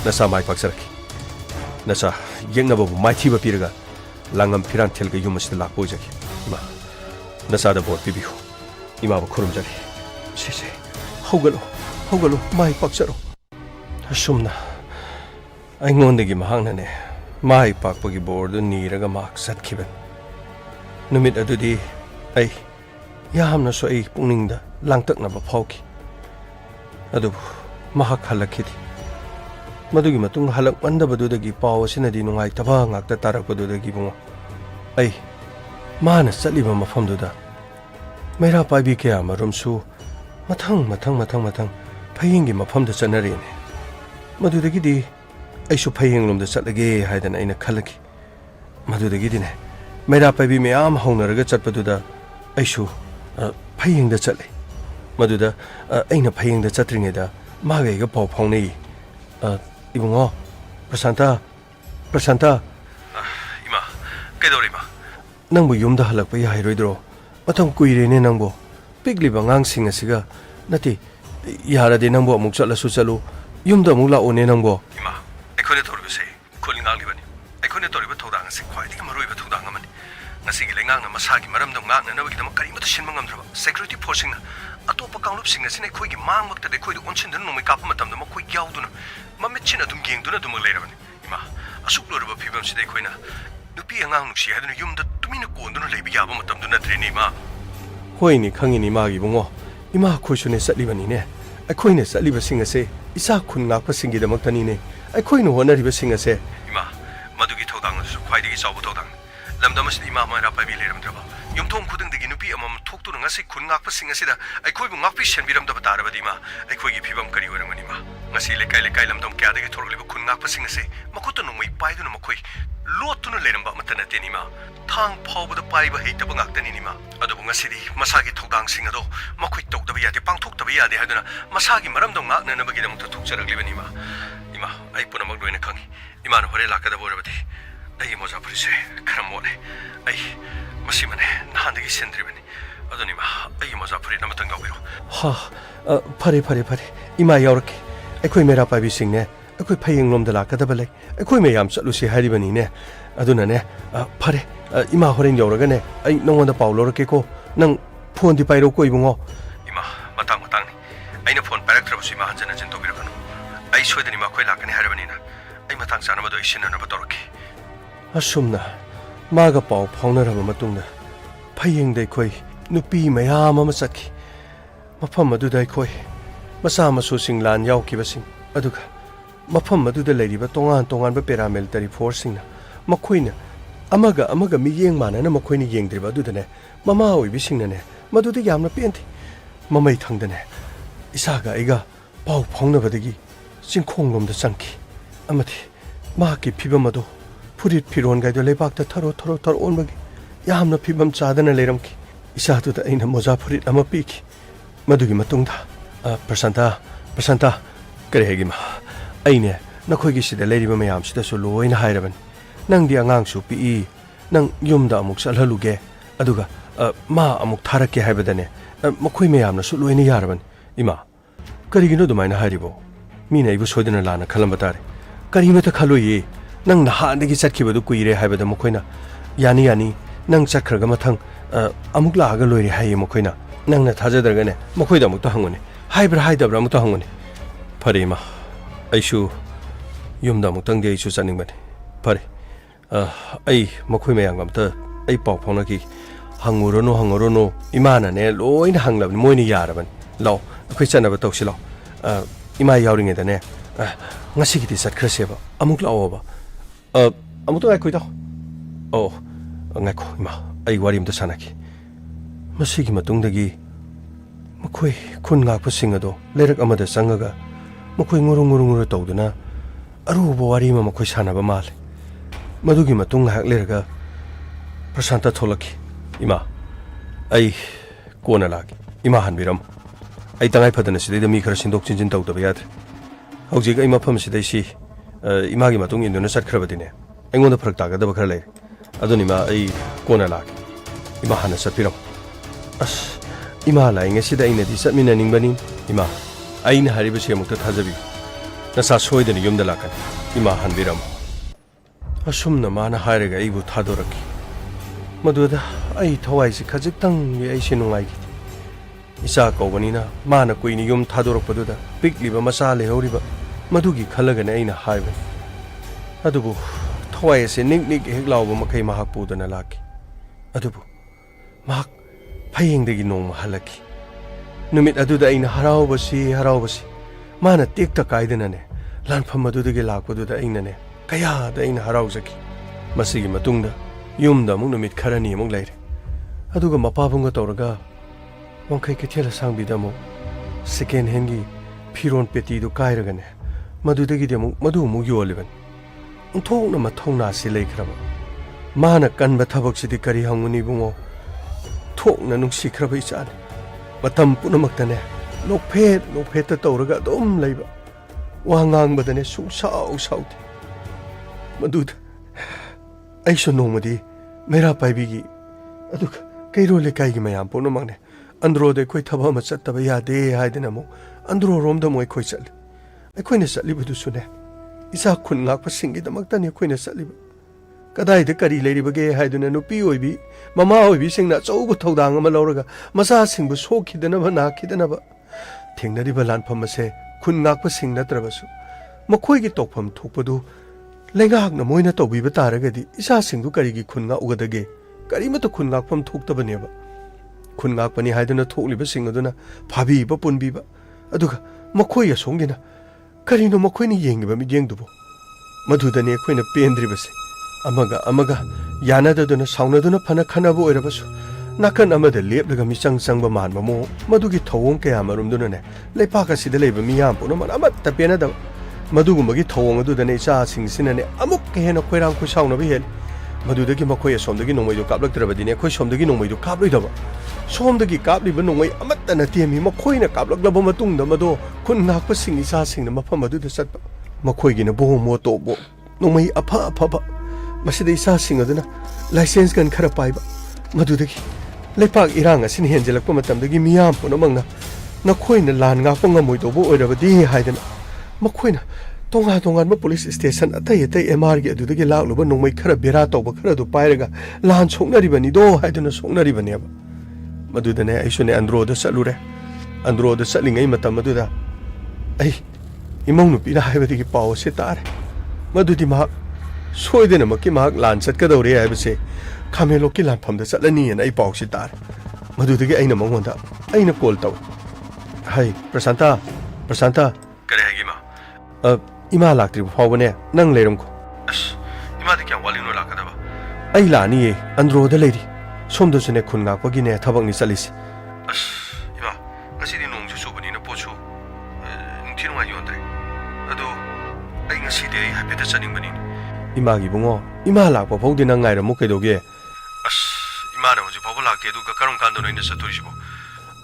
ꯅꯁꯥ ꯃꯥꯏ ꯄꯥꯛꯆꯔꯛꯈꯤ ꯅꯁꯥ ꯌꯦꯛꯅꯕꯕꯨ ꯃꯥꯏꯊꯤꯕ ꯄꯤꯔꯒ langam phiran thelga yum asida lakpo jagi ima nasada bor pibihu ima ba khurum jari se hogalo mai pakcharo asumna aingon mahang ne mai pakpagi bor du niraga mak satkhiban numit adudi ai yamna so ai pungning da langtakna ba phauki adu mahak halakhi madugi matung halak manda badudagi paw sinadi nungai taba ngakta tarak badudagi bungo ai mana saliba mafam duda mera paibi kya marum su mathang phayingi mafam da chanari ne madudagi di ai su phaying lom da chatlage haidana aina khalaki madudagi di ne mera paibi me am haunaraga chatpaduda ai su phaying da chatle maduda aina phaying da chatringe da magai ga paw phaunei ibungo Prasanta ima kedorima nangbu yumda halakpa ya hairoidro matham kuirene nangbo pigli bangang sing asiga nati yara de nangbo amuk chatlasu chalu yumda amuk la one nangbo ima ekhone thoribse kholingang libani ekhone thoriba thodang asi khwaidi maroiba thodang amani ngasi gi lengang na masagi maramdam ngak na nabagi dam karimata shinma ngamdraba security force na atopa kaunlup sing asine khoi gi mangmakta de khoi du onsin dan nomai kap matam da khoi yauduna mamit dum gengduna dum leirabani ima asuk lorba phibam sidai khoina nupi angang nuksi haduna yumda tumina konduna leibi yaba matam duna treni ma hoini khangini ma gi bungo ima khoisune satlibani ne akhoine satliba sing ase isa khun ngak pa singi damak tani ne akhoine honariba sing ase ima madugi thodang su khwaidi gi chawbu thodang lamdam asidi ima ma ra pa bi leram draba yumthom khudang digi nupi amam thoktu ngasi khun ngak pa sing ase da akhoi bu ngak pi senbiram da batarabadi ma akhoi gi phibam kari oramani ma ngasi lekai lamdam kya dagi thorliba khun ngak pa sing ase makuta nomai paiduna makhoi lotuna leramba matana teni ma thang phawbada paiba heitaba ngaktani ni ma adu ngasidi masagi thodang sing ado makhoi tokdaba yade pangthok taba yade haduna masagi maramdo ngakna nabagi dam thokcharaglibani ma ima ai punamak loina khangi ima no hore lakada borabadi ai moja purise kramole ai masimane nahandagi sendribani aduni ma ai moja puri namatang gawiro ha phare ima yaurke akhoi mera paibi singne akhoi phaying lom da lakada balai akhoi me yam chatlusi haribani ne aduna ne phare ima horen yauraga ne ai nongonda paulorke ko nang phone di pairo ko ibungo ima matang ni aina phone paraktrabusi ma hanjana jinto birakanu ai soidani ma khoi lakani haribani na ai matang chana mado isina na batorke asumna maga pau phaunaraba matungna phaying dai khoi nupi mayam ama chakhi mafam adu dai khoi masa masu singlan yauki basing aduga mafam adu da leiriba tongan ba paramilitary force singna makhoina amaga miyeng manana makhoini yengdriba adu dane mama oi bisingna ne madu da yamna penti mamai thangdane isaga aiga pau phaunabadagi singkhonglom da changki amati mahaki phibam adu furit phiron gaido lebak ta tharo onbagi yamna phibam chadana leiramki isa tu da aina moja furit ama piki madugi matungda Prasanta kare hegi ma aine nakhoi gi sida leiriba mayam sida so loina hairaban nang di angang su pi nang yumda amuk salhaluge aduga ma amuk tharake haibadane makhoi mayam na su loina yaraban ima karigino dumaina haribo mina ibu soidana lana khalamba tare karimata khaloi nang nahandagi chatkibadu kuire haibada makhoina yani nang chakhraga mathang amuk laaga loire hayi makhoina nang na thajadarga ne makhoida amuk ta hangone haibra haidabra amuk ta hangone phare ma aishu yumda amuk tangde aishu chaning bani phare ai makhoi mayang amta ai pau phona ki hangurono imana ne loina hanglabni moini yaraban law akhoi chanaba tawsi law ima yawringe da ne ngasi ki tisat khraseba amuk law ba amuk to akhoi daw oh ngakho ima ai warim da sanaki masigi matungdagi makhoi khun ngakpa singado lerak amada sangaga makhoi ngurung tawduna aruba wari ma makhoi sanaba mal madugi matung hak leraga Prasanta tholaki ima ai kona lagi ima hanbiram ai tangai phadana sidai mi khara sindok chinjin tawdaba yadre haujiga ima pham sidai si ima gi matung induna satkrabadine aingonda pharak tagadaba khara lei aduni ma ai kona lagi ima hana satpiram as ima lainga sida ina di satmina ningbani ima aina hariba se mukta thajabi nasa soidani yumda lakan ima hanbiram ꯑꯁꯨꯝꯅ ꯃꯥꯅ ꯍꯥꯏꯔꯒ ꯑꯩꯕꯨ ꯊꯥꯗꯣꯔꯛꯈꯤ꯫ ꯃꯗꯨꯗ ꯑꯩ ꯊꯋꯥꯏꯁꯤ ꯈꯖꯤꯛꯇꯪꯒꯤ ꯑꯩꯁꯦ ꯅꯨꯡꯉꯥꯏꯈꯤꯗꯦ꯫ ꯏꯆꯥ ꯀꯧꯕꯅꯤꯅ ꯃꯥꯅ ꯀꯨꯏꯅ ꯌꯨꯝ ꯊꯥꯗꯣꯔꯛꯄꯗꯨꯗ ꯄꯤꯛꯂꯤꯕ ꯃꯆꯥ ꯂꯩꯍꯧꯔꯤꯕ ꯃꯗꯨꯒꯤ ꯈꯜꯂꯒꯅꯦ ꯑꯩꯅ ꯍꯥꯏꯕꯅꯤ꯫ ꯑꯗꯨꯕꯨ ꯊꯋꯥꯏ ꯑꯁꯤ ꯅꯤꯛ ꯅꯤꯛ ꯍꯦꯛ ꯂꯥꯎꯕ ꯃꯈꯩ ꯃꯍꯥꯛ ꯄꯨꯗꯨꯅ ꯂꯥꯛꯈꯤ꯫ ꯑꯗꯨꯕꯨ ꯃꯍꯥꯛ ꯐꯌꯦꯡꯗꯒꯤ ꯅꯣꯡꯃ ꯍꯜꯂꯛꯈꯤ꯫ ꯅꯨꯃꯤꯠ ꯑꯗꯨꯗ ꯑꯩꯅ ꯍꯔꯥꯎꯕꯁꯤ ꯃꯥꯅ ꯇꯦꯛꯇ ꯀꯥꯏꯗꯅꯅꯦ ꯂꯥꯟꯐꯝ ꯑꯗꯨꯗꯒꯤ ꯂꯥꯛꯄꯗꯨꯗ ꯑꯩꯅꯅꯦ ꯀꯌꯥꯗ ꯑꯩꯅ ꯍꯔꯥꯎꯖꯈꯤ꯫ ꯃꯁꯤꯒꯤ ꯃꯇꯨꯡꯗ ꯌꯨꯝꯗ ꯑꯃꯨꯛ ꯅꯨꯃꯤꯠ ꯈꯔꯅꯤ ꯑꯃꯨꯛ ꯂꯩꯔꯦ꯫ ꯑꯗꯨꯒ ꯃꯄꯥꯕꯨꯡꯒ ꯇꯧꯔꯒ ꯋꯥꯡꯈꯩ ꯀꯩꯊꯦꯜ ꯑꯁꯥꯡꯕꯤꯗ ꯑꯃꯨꯛ ꯁꯦꯀꯦꯟ ꯍꯦꯟꯒꯤ ꯐꯤꯔꯣꯟ ꯄꯦꯇꯤꯗꯨ ꯀꯥꯏꯔꯒꯅꯦ ꯃꯗꯨꯗꯒꯤꯗꯤ ꯃꯗꯨ ꯑꯃꯨꯛ ꯌꯣꯜꯂꯤꯕꯅꯤ꯫ ꯑꯣꯟꯊꯣꯛꯅ ꯃꯊꯧꯅꯥꯁꯤ ꯂꯩꯈ꯭ꯔꯕ ꯃꯥꯅ ꯀꯟꯕ ꯊꯕꯛꯁꯤꯗꯤ ꯀꯔꯤ ꯍꯪꯉꯨꯅꯤ ꯏꯕꯨꯡꯉꯣ꯫ ꯊꯣꯛꯅ ꯅꯨꯡꯁꯤꯈ꯭ꯔꯕ ꯏꯆꯥꯅꯤ꯫ ꯃꯇꯝ ꯄꯨꯝꯅꯃꯛꯇꯅꯦ ꯅꯣꯛꯐꯦꯠꯇ ꯇꯧꯔꯒ ꯑꯗꯨꯝ ꯂꯩꯕ꯫ ꯋꯥ ꯉꯥꯡꯕꯗꯅꯦ ꯁꯨꯡꯁꯥꯎ ꯁꯥꯎꯗꯦ꯫ ꯃꯗꯨꯗ ꯑꯩꯁꯨ ꯅꯣꯡꯃꯗꯤ ꯃꯩꯔꯥ ꯄꯥꯏꯕꯤꯒꯤ ꯑꯗꯨꯒ ꯀꯩꯔꯣꯜ ꯂꯩꯀꯥꯏꯒꯤ ꯃꯌꯥꯝ ꯄꯨꯝꯅꯃꯛꯅꯦ ꯑꯟꯗ꯭ꯔꯣꯗ ꯑꯩꯈꯣꯏ ꯊꯕꯛ ꯑꯃ ꯆꯠꯇꯕ ꯌꯥꯗꯦ ꯍꯥꯏꯗꯅ ꯑꯃꯨꯛ ꯑꯟꯗ꯭ꯔꯣꯔꯣꯝꯗ ꯑꯃꯨꯛ ꯑꯩꯈꯣꯏ ꯆꯠꯂꯤ꯫ ꯑꯩꯈꯣꯏꯅ ꯆꯠꯂꯤꯕꯗꯨꯁꯨꯅꯦ ꯏꯆꯥ ꯈꯨꯟ ꯉꯥꯛꯄꯁꯤꯡꯒꯤꯗꯃꯛꯇꯅꯤ ꯑꯩꯈꯣꯏꯅ ꯆꯠꯂꯤꯕ꯫ ꯀꯗꯥꯏꯗ ꯀꯔꯤ ꯂꯩꯔꯤꯕꯒꯦ ꯍꯥꯏꯗꯨꯅ ꯅꯨꯄꯤ ꯑꯣꯏꯕꯤ ꯃꯃꯥ ꯑꯣꯏꯕꯤꯁꯤꯡꯅ ꯑꯆꯧꯕ ꯊꯧꯗꯥꯡ ꯑꯃ ꯂꯧꯔꯒ ꯃꯆꯥꯁꯤꯡꯕꯨ ꯁꯣꯛꯈꯤꯗꯅꯕ ꯅꯥꯈꯤꯗꯅꯕ ꯊꯦꯡꯅꯔꯤꯕ ꯂꯥꯟꯐꯝ ꯑꯁꯦ ꯈꯨꯟ ꯉꯥꯛꯄꯁꯤꯡ ꯅꯠꯇ꯭ꯔꯕꯁꯨ ꯃꯈꯣꯏꯒꯤ ꯇꯧꯐꯝ ꯊꯣꯛꯄꯗꯨ ꯂꯩꯉꯥꯛꯅ ꯃꯣꯏꯅ ꯇꯧꯕꯤꯕ ꯇꯥꯔꯒꯗꯤ ꯏꯆꯥꯁꯤꯡꯗꯨ ꯀꯔꯤꯒꯤ ꯈꯨꯟ ꯉꯥꯛꯎꯒꯗꯒꯦ? ꯀꯔꯤꯃꯠꯇ ꯈꯨꯟ ꯉꯥꯛꯐꯝ ꯊꯣꯛꯇꯕꯅꯦꯕ꯫ ꯈꯨꯟ ꯉꯥꯛꯄꯅꯤ ꯍꯥꯏꯗꯨꯅ ꯊꯣꯛꯂꯤꯕꯁꯤꯡ ꯑꯗꯨꯅ ꯐꯥꯕꯤꯕ ꯄꯨꯟꯕꯤꯕ ꯑꯗꯨꯒ ꯃꯈꯣꯏ ꯑꯁꯣꯝꯒꯤꯅ ꯀꯔꯤꯅꯣ ꯃꯈꯣꯏꯅ ꯌꯦꯡꯂꯤꯕ ꯃꯤꯠꯌꯦꯡꯗꯨꯕꯨ? ꯃꯗꯨꯗꯅꯤ ꯑꯩꯈꯣꯏꯅ ꯄꯦꯟꯗ꯭ꯔꯤꯕꯁꯦ꯫ ꯑꯃꯒ ꯌꯥꯅꯗꯗꯨꯅ ꯁꯥꯎꯅꯗꯨꯅ ꯐꯅ ꯈꯟꯅꯕ ꯑꯣꯏꯔꯕꯁꯨ ꯅꯥꯀꯟ ꯑꯃꯗ ꯂꯦꯞꯂꯒ ꯃꯤꯆꯪ ꯆꯪꯕ ꯃꯥꯟꯕ ꯃꯑꯣꯡ ꯃꯗꯨꯒꯤ ꯊꯧꯑꯣꯡ ꯀꯌꯥ ꯃꯔꯨꯝꯗꯨꯅꯅꯦ ꯂꯩꯄꯥꯛ ꯑꯁꯤꯗ ꯂꯩꯕ ꯃꯤꯌꯥꯝ ꯄꯨꯝꯅꯃꯛ ꯑꯃꯠꯇ ꯄꯦꯟꯅꯗꯕ ꯃꯗꯨꯒꯨꯝꯕꯒꯤ ꯊꯧꯑꯣꯡ ꯑꯗꯨꯗꯅꯦ ꯏꯆꯥꯁꯤꯡꯁꯤꯅꯅꯦ ꯑꯃꯨꯛꯀ ꯍꯦꯟꯅ ꯈꯣꯏꯔꯥꯡ ꯈꯣꯏꯁꯥꯎꯅꯕ ꯍꯦꯜꯂꯤ꯫ ꯃꯗꯨꯗꯒꯤ ꯃꯈꯣꯏ ꯑꯁꯣꯝꯗꯒꯤ ꯅꯣꯡꯃꯩꯗꯨ ꯀꯥꯞꯂꯛꯇ꯭ꯔꯕꯗꯤꯅꯦ ꯑꯩꯈꯣꯏ ꯁꯣꯝꯗꯒꯤ ꯅꯣꯡꯃꯩꯗꯨ ꯀꯥꯞꯂꯣꯏꯗꯕ꯫ ꯁꯣꯝꯗꯒꯤ ꯀꯥꯞꯂꯤꯕ ꯅꯣꯡꯃꯩ ꯑꯃꯠꯇ ꯅꯠꯇꯦꯃꯤ ꯃꯈꯣꯏꯅ ꯀꯥꯞꯂꯛꯂꯕ ꯃꯇꯨꯡꯗ ꯃꯗꯣ ꯈꯨꯟ ꯉꯥꯛꯄꯁꯤꯡ ꯏꯆꯥꯁꯤꯡꯅ ꯃꯐꯝ ꯑꯗꯨꯗ ꯆꯠꯄ꯫ ꯃꯈꯣꯏꯒꯤꯅ ꯕꯣꯝ ꯃꯣꯇꯣꯔ ꯅꯣꯡꯃꯩ ꯑꯐꯕ ꯃꯁꯤꯗ ꯏꯆꯥꯁꯤꯡ ꯑꯗꯨꯅ ꯂꯥꯏꯁꯦꯟꯁ ꯒꯟ ꯈꯔ ꯄꯥꯏꯕ꯫ ꯃꯗꯨꯗꯒꯤ ꯂꯩꯄꯥꯛ ꯏꯔꯥꯡ ꯑꯁꯤꯅ ꯍꯦꯟꯖꯜꯂꯛꯄ ꯃꯇꯝꯗꯒꯤ ꯃꯤꯌꯥꯝ ꯄꯨꯝꯅꯃꯛꯅ ꯅꯈꯣꯏꯅ ꯂꯥꯟ ꯉꯥꯛꯄ ꯉꯝꯃꯣꯏꯗꯧꯕ ꯑꯣꯏꯔꯕꯗꯤ ꯍꯥꯏꯗꯅ ꯃꯈꯣꯏꯅ ꯇꯣꯉꯥꯟꯕ ꯄꯨꯂꯤꯁ ꯁ꯭ꯇꯦꯁꯟ ꯑꯇꯩ MRꯒꯤ ꯑꯗꯨꯗꯒꯤ ꯂꯥꯛꯂꯨꯕ ꯅꯣꯡꯃꯩ ꯈꯔ ꯕꯦꯔꯥ ꯇꯧꯕ ꯈꯔꯗꯨ ꯄꯥꯏꯔꯒ ꯂꯥꯟ ꯁꯣꯛꯅꯔꯤꯕꯅꯤꯗꯣ ꯍꯥꯏꯗꯨꯅ ꯁꯣꯛꯅꯔꯤꯕꯅꯦꯕ꯫ ꯃꯗꯨꯗꯅꯦ ꯑꯩꯁꯨꯅꯦ ꯑꯟꯗ꯭ꯔꯣꯗ ꯆꯠꯂꯨꯔꯦ꯫ ꯑꯟꯗ꯭ꯔꯣꯗ ꯆꯠꯂꯤꯉꯩ ꯃꯇꯝ ꯑꯗꯨꯗ ꯑꯩ ꯏꯃꯧ ꯅꯨꯄꯤꯅ ꯍꯥꯏꯕꯗꯒꯤ ꯄꯥꯎ ꯑꯁꯤ ꯇꯥꯔꯦ ꯃꯗꯨꯗꯤ ꯃꯍꯥꯛ ꯁꯣꯏꯗꯅꯃꯛꯀꯤ ꯃꯍꯥꯛ ꯂꯥꯟ ꯆꯠꯀꯗꯧꯔꯦ ꯍꯥꯏꯕꯁꯦ ꯈꯥꯃꯦꯟꯂꯣꯛꯀꯤ ꯂꯥꯟꯐꯝꯗ ꯆꯠꯂꯅꯤꯅ ꯑꯩ ꯄꯥꯎꯁꯤ ꯇꯥꯔꯦ꯫ ꯃꯗꯨꯗꯒꯤ ꯑꯩꯅ ꯃꯉꯣꯟꯗ ꯀꯣꯜ ꯇꯧ꯫ ꯍꯥꯏ ꯄ꯭ꯔꯁꯥꯟꯇ ꯀꯔꯤ ꯍꯥꯏꯒꯦ ꯃꯥ? ꯏꯃꯥ ꯂꯥꯛꯇ꯭ꯔꯤꯕ ꯐꯥꯎꯕꯅꯦ ꯅꯪ ꯂꯩꯔꯝꯈꯣ꯫ ꯑꯁ ꯏꯃꯥꯗꯤ ꯀꯌꯥꯝ ꯋꯥꯠꯂꯤꯅꯣ ꯂꯥꯛꯀꯗꯕ? ꯑꯩ ꯂꯥꯛꯑꯅꯤꯌꯦ ꯑꯟꯗ꯭ꯔꯣꯗ ꯂꯩꯔꯤ꯫ ꯁꯣꯝꯗꯁꯨꯅꯦ ꯈꯨꯟ ꯉꯥꯛꯄꯒꯤꯅꯦ ꯊꯕꯛꯅꯤ ꯆꯠꯂꯤꯁꯤ꯫ ꯑꯁ ꯏꯃꯥ ꯉꯁꯤꯗꯤ ꯅꯣꯡꯁꯨ ꯆꯨꯕꯅꯤꯅ ꯄꯣꯠꯁꯨ ꯅꯨꯡꯊꯤ ꯅꯨꯡꯉꯥꯏ ꯌꯣꯟꯗ꯭ꯔꯦ꯫ ꯑꯗꯣ ꯑꯩ ꯉꯁꯤꯗꯤ ꯍꯥꯏꯐꯦꯠꯇ ꯆꯠꯅꯤꯡꯕꯅꯤꯅꯦ꯫ ꯏꯃꯥꯒꯤ ꯏꯕꯨꯡꯉꯣ ꯏꯃꯥ ꯂꯥꯛꯄ ꯐꯥꯎꯗꯤ ꯅꯪ ꯉꯥꯏꯔꯝꯃꯨ ꯀꯩꯗꯧꯒꯦ? ꯑꯁ ꯏꯃꯥꯅ ꯍꯧꯖꯤꯛ ꯐꯥꯎꯕ ꯂꯥꯛꯇꯦ ꯑꯗꯨꯒ ꯀꯔꯝ ꯀꯥꯟꯗꯅꯣ ꯑꯩꯅ ꯆꯠꯇꯣꯏꯁꯤꯕꯣ?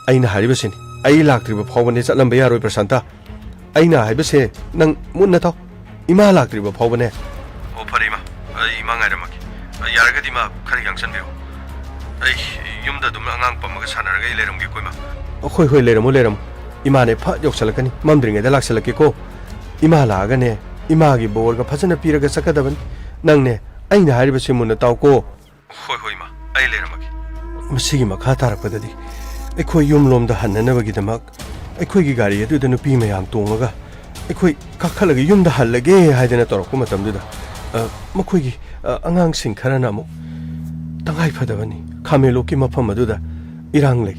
ꯑꯩꯅ ꯍꯥꯏꯔꯤꯕꯁꯤꯅꯤ ꯑꯩ ꯂꯥꯛꯇ꯭ꯔꯤꯕ ꯐꯥꯎꯕꯅꯦ ꯆꯠꯂꯝꯕ ꯌꯥꯔꯣꯏ ꯄ꯭ꯔꯁꯥꯟꯇ꯫ ꯑꯩꯅ ꯍꯥꯏꯕꯁꯦ ꯅꯪ ꯃꯨꯟꯅ ꯇꯥꯎ꯫ ꯏꯃꯥ ꯂꯥꯛꯇ꯭ꯔꯤꯕ ꯐꯥꯎꯕꯅꯦ꯫ ꯑꯣ ꯐꯔꯦ ꯏꯃꯥ ꯑꯩ ꯏꯃꯥ ꯉꯥꯏꯔꯝꯃꯒꯦ꯫ ꯌꯥꯔꯒꯗꯤ ꯏꯃꯥ ꯈꯔ ꯌꯥꯡꯁꯟꯕꯤꯌꯨ꯫ ꯑꯩ ꯌꯨꯝꯗ ꯑꯗꯨꯝ ꯑꯉꯥꯡ ꯄꯝꯃꯒ ꯁꯥꯟꯅꯔꯒ ꯑꯩ ꯂꯩꯔꯝꯒꯦꯀꯣ ꯏꯃꯥ꯫ ꯍꯣꯏ ꯂꯩꯔꯝꯃꯨ꯫ ꯏꯃꯥꯅꯦ ꯐꯠ ꯌꯧꯁꯜꯂꯛꯀꯅꯤ ꯃꯝꯗ꯭ꯔꯤꯉꯩꯗ ꯂꯥꯛꯁꯜꯂꯛꯀꯦꯀꯣ꯫ ꯏꯃꯥ ꯂꯥꯛꯑꯒꯅꯦ ꯏꯃꯥꯒꯤ ꯕꯣꯔꯒ ꯐꯖꯅ ꯄꯤꯔꯒ ꯆꯠꯀꯗꯕꯅꯤ꯫ ꯅꯪꯅꯦ ꯑꯩꯅ ꯍꯥꯏꯔꯤꯕꯁꯤ ꯃꯨꯟꯅ ꯇꯥꯎꯀꯣ꯫ ꯍꯣꯏ ꯏꯃꯥ ꯑꯩ ꯂꯩꯔꯝꯃꯒꯦ꯫ ꯃꯁꯤꯒꯤ ꯃꯈꯥ ꯇꯥꯔꯛꯄꯗꯗꯤ ꯑꯩꯈꯣꯏ ꯌꯨꯝꯂꯣꯝꯗ ꯍꯟꯅꯅꯕꯒꯤꯗꯃꯛ ꯑꯩꯈꯣꯏꯒꯤ ꯒꯥꯔꯤ ꯑꯗꯨꯗ ꯅꯨꯄꯤ ꯃꯌꯥꯝ ꯇꯣꯡꯉꯒ ꯑꯩꯈꯣꯏ ꯀꯥꯈꯠꯂꯒ ꯌꯨꯝꯗ ꯍꯜꯂꯒꯦ ꯍꯥꯏꯗꯅ ꯇꯧꯔꯛꯄ ꯃꯇꯝꯗꯨꯗ ꯃꯈꯣꯏꯒꯤ ꯑꯉꯥꯡꯁꯤꯡ ꯈꯔꯅ ꯑꯃꯨꯛ ꯇꯉꯥꯏꯐꯗꯕꯅꯤ ꯈꯥꯃꯦꯟꯂꯣꯛꯀꯤ ꯃꯐꯝ ꯑꯗꯨꯗ ꯏꯔꯥꯡ ꯂꯩ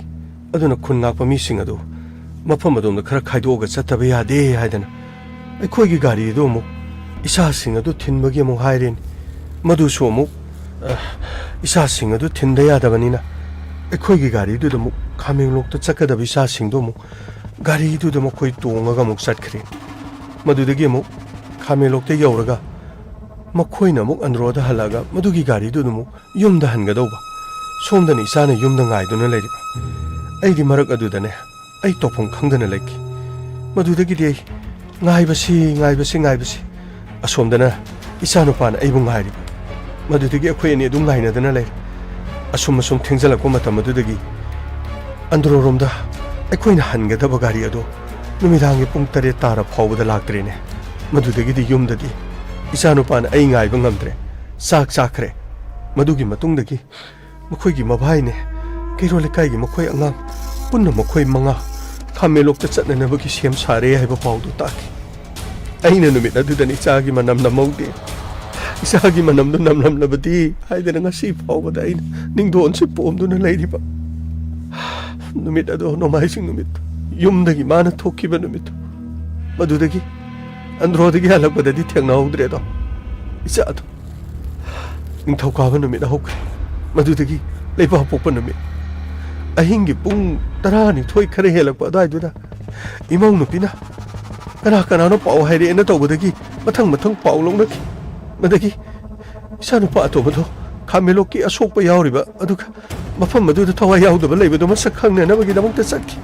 ꯑꯗꯨꯅ ꯈꯨꯟ ꯉꯥꯛꯄ ꯃꯤꯁꯤꯡ ꯑꯗꯨ ꯃꯐꯝ ꯑꯗꯣꯝꯗ ꯈꯔ ꯈꯥꯏꯗꯣꯛꯑꯒ ꯆꯠꯇꯕ ꯌꯥꯗꯦ ꯍꯥꯏꯗꯅ ꯑꯩꯈꯣꯏꯒꯤ ꯒꯥꯔꯤ ꯑꯗꯨ ꯑꯃꯨꯛ ꯏꯆꯥꯁꯤꯡ ꯑꯗꯨ ꯊꯤꯟꯕꯒꯤ ꯑꯃꯨꯛ ꯍꯥꯏꯔꯦꯅꯤ꯫ ꯃꯗꯨꯁꯨ ꯑꯃꯨꯛ ꯏꯆꯥꯁꯤꯡ ꯑꯗꯨ ꯊꯤꯟꯗ ꯌꯥꯗꯕꯅꯤꯅ ꯑꯩꯈꯣꯏꯒꯤ ꯒꯥꯔꯤꯗꯨꯗ ꯑꯃꯨꯛ ꯈꯥꯃꯦꯟꯂꯣꯛꯇ ꯆꯠꯀꯗꯕ ꯏꯆꯥꯁꯤꯡꯗꯨ ꯑꯃꯨꯛ ꯒꯥꯔꯤꯗꯨꯗ ꯃꯈꯣꯏ ꯇꯣꯡꯉꯒ ꯑꯃꯨꯛ ꯆꯠꯈ꯭ꯔꯦ꯫ ꯃꯗꯨꯗꯒꯤ ꯑꯃꯨꯛ ꯈꯥꯃꯦꯟꯂꯣꯛꯇ ꯌꯧꯔꯒ ꯃꯈꯣꯏꯅ ꯑꯃꯨꯛ ꯑꯟꯗ꯭ꯔꯣꯗ ꯍꯜꯂꯛꯑꯒ ꯃꯗꯨꯒꯤ ꯒꯥꯔꯤꯗꯨꯗ ꯑꯃꯨꯛ ꯌꯨꯝꯗ ꯍꯟꯒꯗꯧꯕ꯫ ꯁꯣꯝꯗꯅ ꯏꯆꯥꯅ ꯌꯨꯝꯗ ꯉꯥꯏꯗꯨꯅ ꯂꯩꯔꯤꯕ꯫ ꯑꯩꯗꯤ ꯃꯔꯛ ꯑꯗꯨꯗꯅꯦ ꯑꯩ ꯇꯧꯐꯝ ꯈꯪꯗꯅ ꯂꯩꯈꯤ꯫ ꯃꯗꯨꯗꯒꯤꯗꯤ ꯑꯩ ꯉꯥꯏꯕꯁꯤ ꯑꯁꯣꯝꯗꯅ ꯏꯆꯥꯅꯨꯄꯥꯅ ꯑꯩꯕꯨ ꯉꯥꯏꯔꯤꯕ꯫ ꯃꯗꯨꯗꯒꯤ ꯑꯩꯈꯣꯏ ꯑꯅꯤ ꯑꯗꯨꯝ ꯉꯥꯏꯅꯗꯅ ꯂꯩꯔꯦ꯫ ꯑꯁꯨꯝ ꯊꯦꯡꯖꯜꯂꯛꯄ ꯃꯇꯝ ꯑꯗꯨꯗꯒꯤ ꯑꯟꯗ꯭ꯔꯣꯔꯣꯝꯗ ꯑꯩꯈꯣꯏꯅ ꯍꯟꯒꯗꯕ ꯒꯥꯔꯤ ꯑꯗꯣ ꯅꯨꯃꯤꯗꯥꯡꯒꯤ ꯄꯨꯡ 7 ꯇꯥꯔ ꯐꯥꯎꯕꯗ ꯂꯥꯛꯇ꯭ꯔꯦꯅꯦ꯫ ꯃꯗꯨꯗꯒꯤꯗꯤ ꯌꯨꯝꯗꯗꯤ ꯏꯆꯥꯅꯨꯄꯥꯅ ꯑꯩ ꯉꯥꯏꯕ ꯉꯝꯗ꯭ꯔꯦ ꯆꯥꯛ ꯆꯥꯈ꯭ꯔꯦ ꯃꯗꯨꯒꯤ ꯃꯇꯨꯡꯗꯒꯤ ꯃꯈꯣꯏꯒꯤ ꯃꯚꯥꯏꯅꯦ ꯀꯩꯔꯣꯜ ꯂꯩꯀꯥꯏꯒꯤ ꯃꯈꯣꯏ ꯑꯉꯥꯡ ꯄꯨꯟꯅ ꯃꯈꯣꯏ 5 ꯈꯥꯃꯦꯟꯂꯣꯛꯇ ꯆꯠꯅꯅꯕꯒꯤ ꯁꯦꯝ ꯁꯥꯔꯦ ꯍꯥꯏꯕ ꯄꯥꯎꯗꯨ ꯇꯥꯈꯤ ꯑꯩꯅ ꯅꯨꯃꯤꯠ ꯑꯗꯨꯗꯅꯤ ꯏꯆꯥꯒꯤ ꯃꯅꯝ ꯅꯝꯍꯧꯗꯦ ꯏꯆꯥꯒꯤ ꯃꯅꯝꯗꯨ ꯅꯝꯂꯝꯂꯕꯗꯤ ꯍꯥꯏꯗꯅ ꯉꯁꯤ ꯐꯥꯎꯕꯗ ꯑꯩꯅ ꯅꯤꯡꯗꯣꯟꯁꯤ ꯄꯣꯝꯗꯨꯅ ꯂꯩꯔꯤꯕ ꯅꯨꯃꯤꯠ ꯑꯗꯣ ꯅꯣꯡꯃꯥꯏꯖꯤꯡ ꯅꯨꯃꯤꯠ ꯌꯨꯝꯗꯒꯤ ꯃꯥꯅ ꯊꯣꯛꯈꯤꯕ ꯅꯨꯃꯤꯠꯇꯨ ꯃꯗꯨꯗꯒꯤ ꯑꯟꯗ꯭ꯔꯣꯗꯒꯤ ꯍꯜꯂꯛꯄꯗꯗꯤ ꯊꯦꯡꯅꯍꯧꯗ꯭ꯔꯦꯗꯣ ꯏꯆꯥꯗꯣ ꯅꯤꯡꯊꯧꯀꯥꯕ ꯅꯨꯃꯤꯠ ꯍꯧꯈ꯭ꯔꯦ ꯃꯗꯨꯗꯒꯤ ꯂꯩꯕꯥꯛꯄꯣꯛꯄ ꯅꯨꯃꯤꯠ ꯑꯍꯤꯡꯒꯤ ꯄꯨꯡ 12 ꯈꯔ ꯍꯦꯜꯂꯛꯄ ꯑꯗꯨꯋꯥꯏꯗꯨꯗ ꯏꯃꯧ ꯅꯨꯄꯤꯅ ꯀꯅꯥꯅꯣ ꯄꯥꯎ ꯍꯥꯏꯔꯛꯑꯦꯅ ꯇꯧꯕꯗꯒꯤ ꯃꯊꯪ ꯄꯥꯎ ꯂꯧꯅꯈꯤ ꯃꯗꯒꯤ ꯏꯆꯥꯅꯨꯄꯥ ꯑꯇꯣꯝꯕꯗꯣ ꯈꯥꯃꯦꯟꯂꯣꯛꯀꯤ ꯑꯁꯣꯛꯄ ꯌꯥꯎꯔꯤꯕ ꯑꯗꯨꯒ ꯃꯐꯝ ꯑꯗꯨꯗ ꯊꯋꯥꯏ ꯌꯥꯎꯗꯕ ꯂꯩꯕꯗꯣ ꯃꯁꯛ ꯈꯪꯅꯅꯕꯒꯤꯗꯃꯛꯇ ꯆꯠꯈꯤ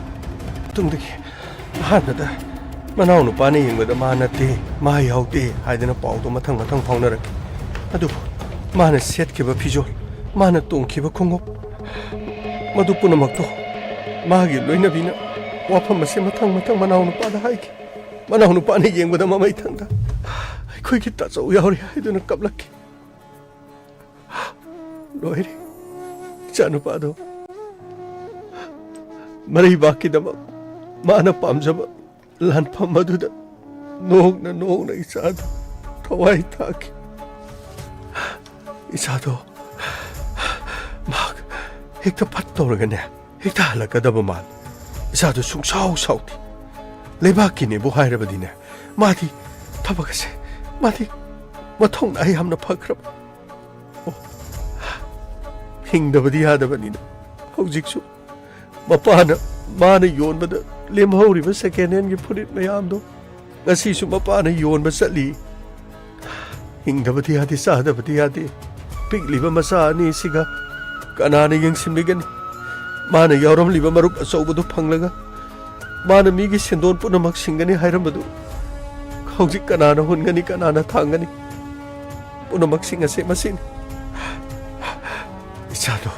ꯃꯇꯨꯡꯗꯒꯤ ꯑꯍꯥꯟꯕꯗ ꯃꯅꯥꯎ ꯅꯨꯄꯥꯅ ꯌꯦꯡꯕꯗ ꯃꯥ ꯅꯠꯇꯦ ꯃꯥ ꯌꯥꯎꯗꯦ ꯍꯥꯏꯗꯅ ꯄꯥꯎꯗꯣ ꯃꯊꯪ ꯐꯥꯎꯅꯔꯛꯈꯤ ꯑꯗꯨꯕꯨ ꯃꯥꯅ ꯁꯦꯠꯈꯤꯕ ꯐꯤꯖꯣꯜ ꯃꯥꯅ ꯇꯣꯡꯈꯤꯕ ꯈꯣꯡꯎꯞ ꯃꯗꯨ ꯄꯨꯝꯅꯃꯛꯇꯣ ꯃꯥꯒꯤ ꯂꯣꯏꯅꯕꯤꯅ ꯋꯥꯐꯝ ꯑꯁꯤ ꯃꯊꯪ ꯃꯅꯥꯎ ꯅꯨꯄꯥꯗ ꯍꯥꯏꯈꯤ ꯃꯅꯥꯎ ꯅꯨꯄꯥꯅ ꯌꯦꯡꯕꯗ ꯃꯃꯩꯊꯪꯗ ꯑꯩꯈꯣꯏꯒꯤ ꯇꯥꯆꯧ ꯌꯥꯎꯔꯤ ꯍꯥꯏꯗꯨꯅ ꯀꯞꯂꯛꯈꯤ ꯂꯣꯏꯔꯦ ꯏꯆꯥꯅꯨꯄꯥꯗꯣ ꯃꯔꯩꯕꯥꯛꯀꯤꯗꯃꯛ ꯃꯥꯅ ꯄꯥꯝꯖꯕ ꯂꯥꯟꯐꯝ ꯑꯗꯨꯗ ꯅꯣꯛꯅ ꯏꯆꯥꯗꯣ ꯊꯋꯥꯏ ꯊꯥꯈꯤ ꯏꯆꯥꯗꯣ ꯃꯍꯥꯛ ꯍꯦꯛꯇ ꯐꯠ ꯇꯧꯔꯒꯅꯦ ꯍꯦꯛꯇ ꯍꯜꯂꯛꯀꯗꯕ ꯃꯥꯜ ꯏꯆꯥꯗꯣ ꯁꯨꯡꯁꯥꯎ ꯁꯥꯎꯗꯦ ꯂꯩꯕꯥꯛꯀꯤꯅꯦꯕꯨ ꯍꯥꯏꯔꯕꯗꯤꯅꯦ ꯃꯥꯗꯤ ꯊꯕꯛ ꯑꯁꯦ ꯃꯥꯗꯤ ꯃꯊꯧꯅꯥ ꯌꯥꯝꯅ ꯐꯈ꯭ꯔꯕ ꯍꯤꯡꯗꯕꯗꯤ ꯌꯥꯗꯕꯅꯤꯅ ꯍꯧꯖꯤꯛꯁꯨ ꯃꯥꯅ ꯌꯣꯟꯕꯗ ꯂꯦꯝꯍꯧꯔꯤꯕ ꯁꯦꯀꯦꯟ ꯍꯦꯟꯒꯤ ꯐꯨꯔꯤꯠ ꯃꯌꯥꯝꯗꯣ ꯉꯁꯤꯁꯨ ꯃꯄꯥꯅ ꯌꯣꯟꯕ ꯆꯠꯂꯤ ꯍꯤꯡꯗꯕꯗꯤ ꯌꯥꯗꯦ ꯆꯥꯗꯕꯗꯤ ꯌꯥꯗꯦ ꯄꯤꯛꯂꯤꯕ ꯃꯆꯥ ꯑꯅꯤꯁꯤꯒ ꯀꯅꯥꯅ ꯌꯦꯡꯁꯤꯟꯕꯤꯒꯅꯤ ꯃꯥꯅ ꯌꯥꯎꯔꯝꯂꯤꯕ ꯃꯔꯨꯞ ꯑꯆꯧꯕꯗꯨ ꯐꯪꯂꯒ ꯃꯥꯅ ꯃꯤꯒꯤ ꯁꯦꯟꯗꯣꯟ ꯄꯨꯝꯅꯃꯛ ꯁꯤꯡꯒꯅꯤ ꯍꯥꯏꯔꯝꯕꯗꯨ ꯍꯧꯖꯤꯛ ꯀꯅꯥꯅ ꯍꯨꯟꯒꯅꯤ ꯀꯅꯥꯅ ꯊꯥꯡꯒꯅꯤ ꯄꯨꯝꯅꯃꯛꯁꯤꯡ ꯑꯁꯦ ꯃꯁꯤꯅꯤ ꯏꯆꯥꯗꯣ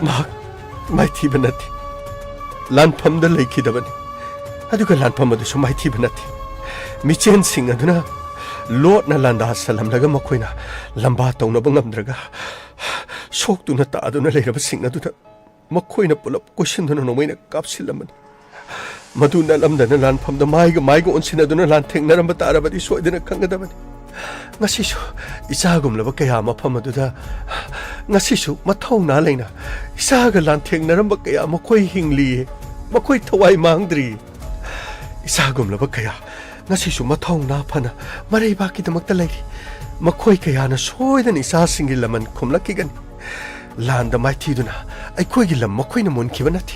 ꯃꯍꯥꯛ ꯃꯥꯏꯊꯤꯕ ꯅꯠꯇꯦ ꯂꯥꯟꯐꯝꯗ ꯂꯩꯈꯤꯗꯕꯅꯤ ꯑꯗꯨꯒ ꯂꯥꯟꯐꯝ ꯑꯗꯨꯁꯨ ꯃꯥꯏꯊꯤꯕ ꯅꯠꯇꯦ ꯃꯤꯆꯦꯟꯁꯤꯡ ꯑꯗꯨꯅ ꯂꯣꯠꯅ ꯂꯥꯟꯗꯥꯁꯜꯂꯝꯂꯒ ꯃꯈꯣꯏꯅ ꯂꯝꯕꯥ ꯇꯧꯅꯕ ꯉꯝꯗ꯭ꯔꯒ ꯁꯣꯛꯇꯨꯅ ꯇꯥꯗꯨꯅ ꯂꯩꯔꯕꯁꯤꯡ ꯑꯗꯨꯗ ꯃꯈꯣꯏꯅ ꯄꯨꯂꯞ ꯀꯣꯏꯁꯤꯟꯗꯨꯅ ꯅꯣꯡꯃꯩꯅ ꯀꯥꯞꯁꯤꯜꯂꯝꯕꯅꯤ ꯃꯗꯨ ꯅꯠꯂꯝꯗꯅ ꯂꯥꯟꯐꯝꯗ ꯃꯥꯏꯒ ꯑꯣꯟꯁꯤꯟꯅꯗꯨꯅ ꯂꯥꯟꯊꯦꯡꯅꯔꯝꯕ ꯇꯥꯔꯕꯗꯤ ꯁꯣꯏꯗꯅ ꯈꯪꯒꯗꯕꯅꯤ ꯉꯁꯤꯁꯨ ꯏꯆꯥꯒꯨꯝꯂꯕ ꯀꯌꯥ ꯃꯐꯝ ꯑꯗꯨꯗ ꯉꯁꯤꯁꯨ ꯃꯊꯧꯅꯥ ꯂꯩꯅ ꯏꯆꯥꯒ ꯂꯥꯟꯊꯦꯡꯅꯔꯝꯕ ꯀꯌꯥ ꯃꯈꯣꯏ ꯍꯤꯡꯂꯤꯌꯦ ꯃꯈꯣꯏ ꯊꯋꯥꯏ ꯃꯥꯡꯗ꯭ꯔꯤ ꯏꯆꯥꯒꯨꯝꯂꯕ ꯀꯌꯥ ꯉꯁꯤꯁꯨ ꯃꯊꯧꯅꯥ ꯐꯅ ꯃꯔꯩꯕꯥꯛꯀꯤꯗꯃꯛꯇ ꯂꯩꯔꯤ ꯃꯈꯣꯏ ꯀꯌꯥꯅ ꯁꯣꯏꯗꯅ ꯏꯆꯥꯁꯤꯡꯒꯤ ꯂꯃꯟ ꯈꯨꯝꯂꯛꯈꯤꯒꯅꯤ ꯂꯥꯟꯗ ꯃꯥꯏꯊꯤꯗꯨꯅ ꯑꯩꯈꯣꯏꯒꯤ ꯂꯝ ꯃꯈꯣꯏꯅ ꯃꯨꯟꯈꯤꯕ ꯅꯠꯇꯦ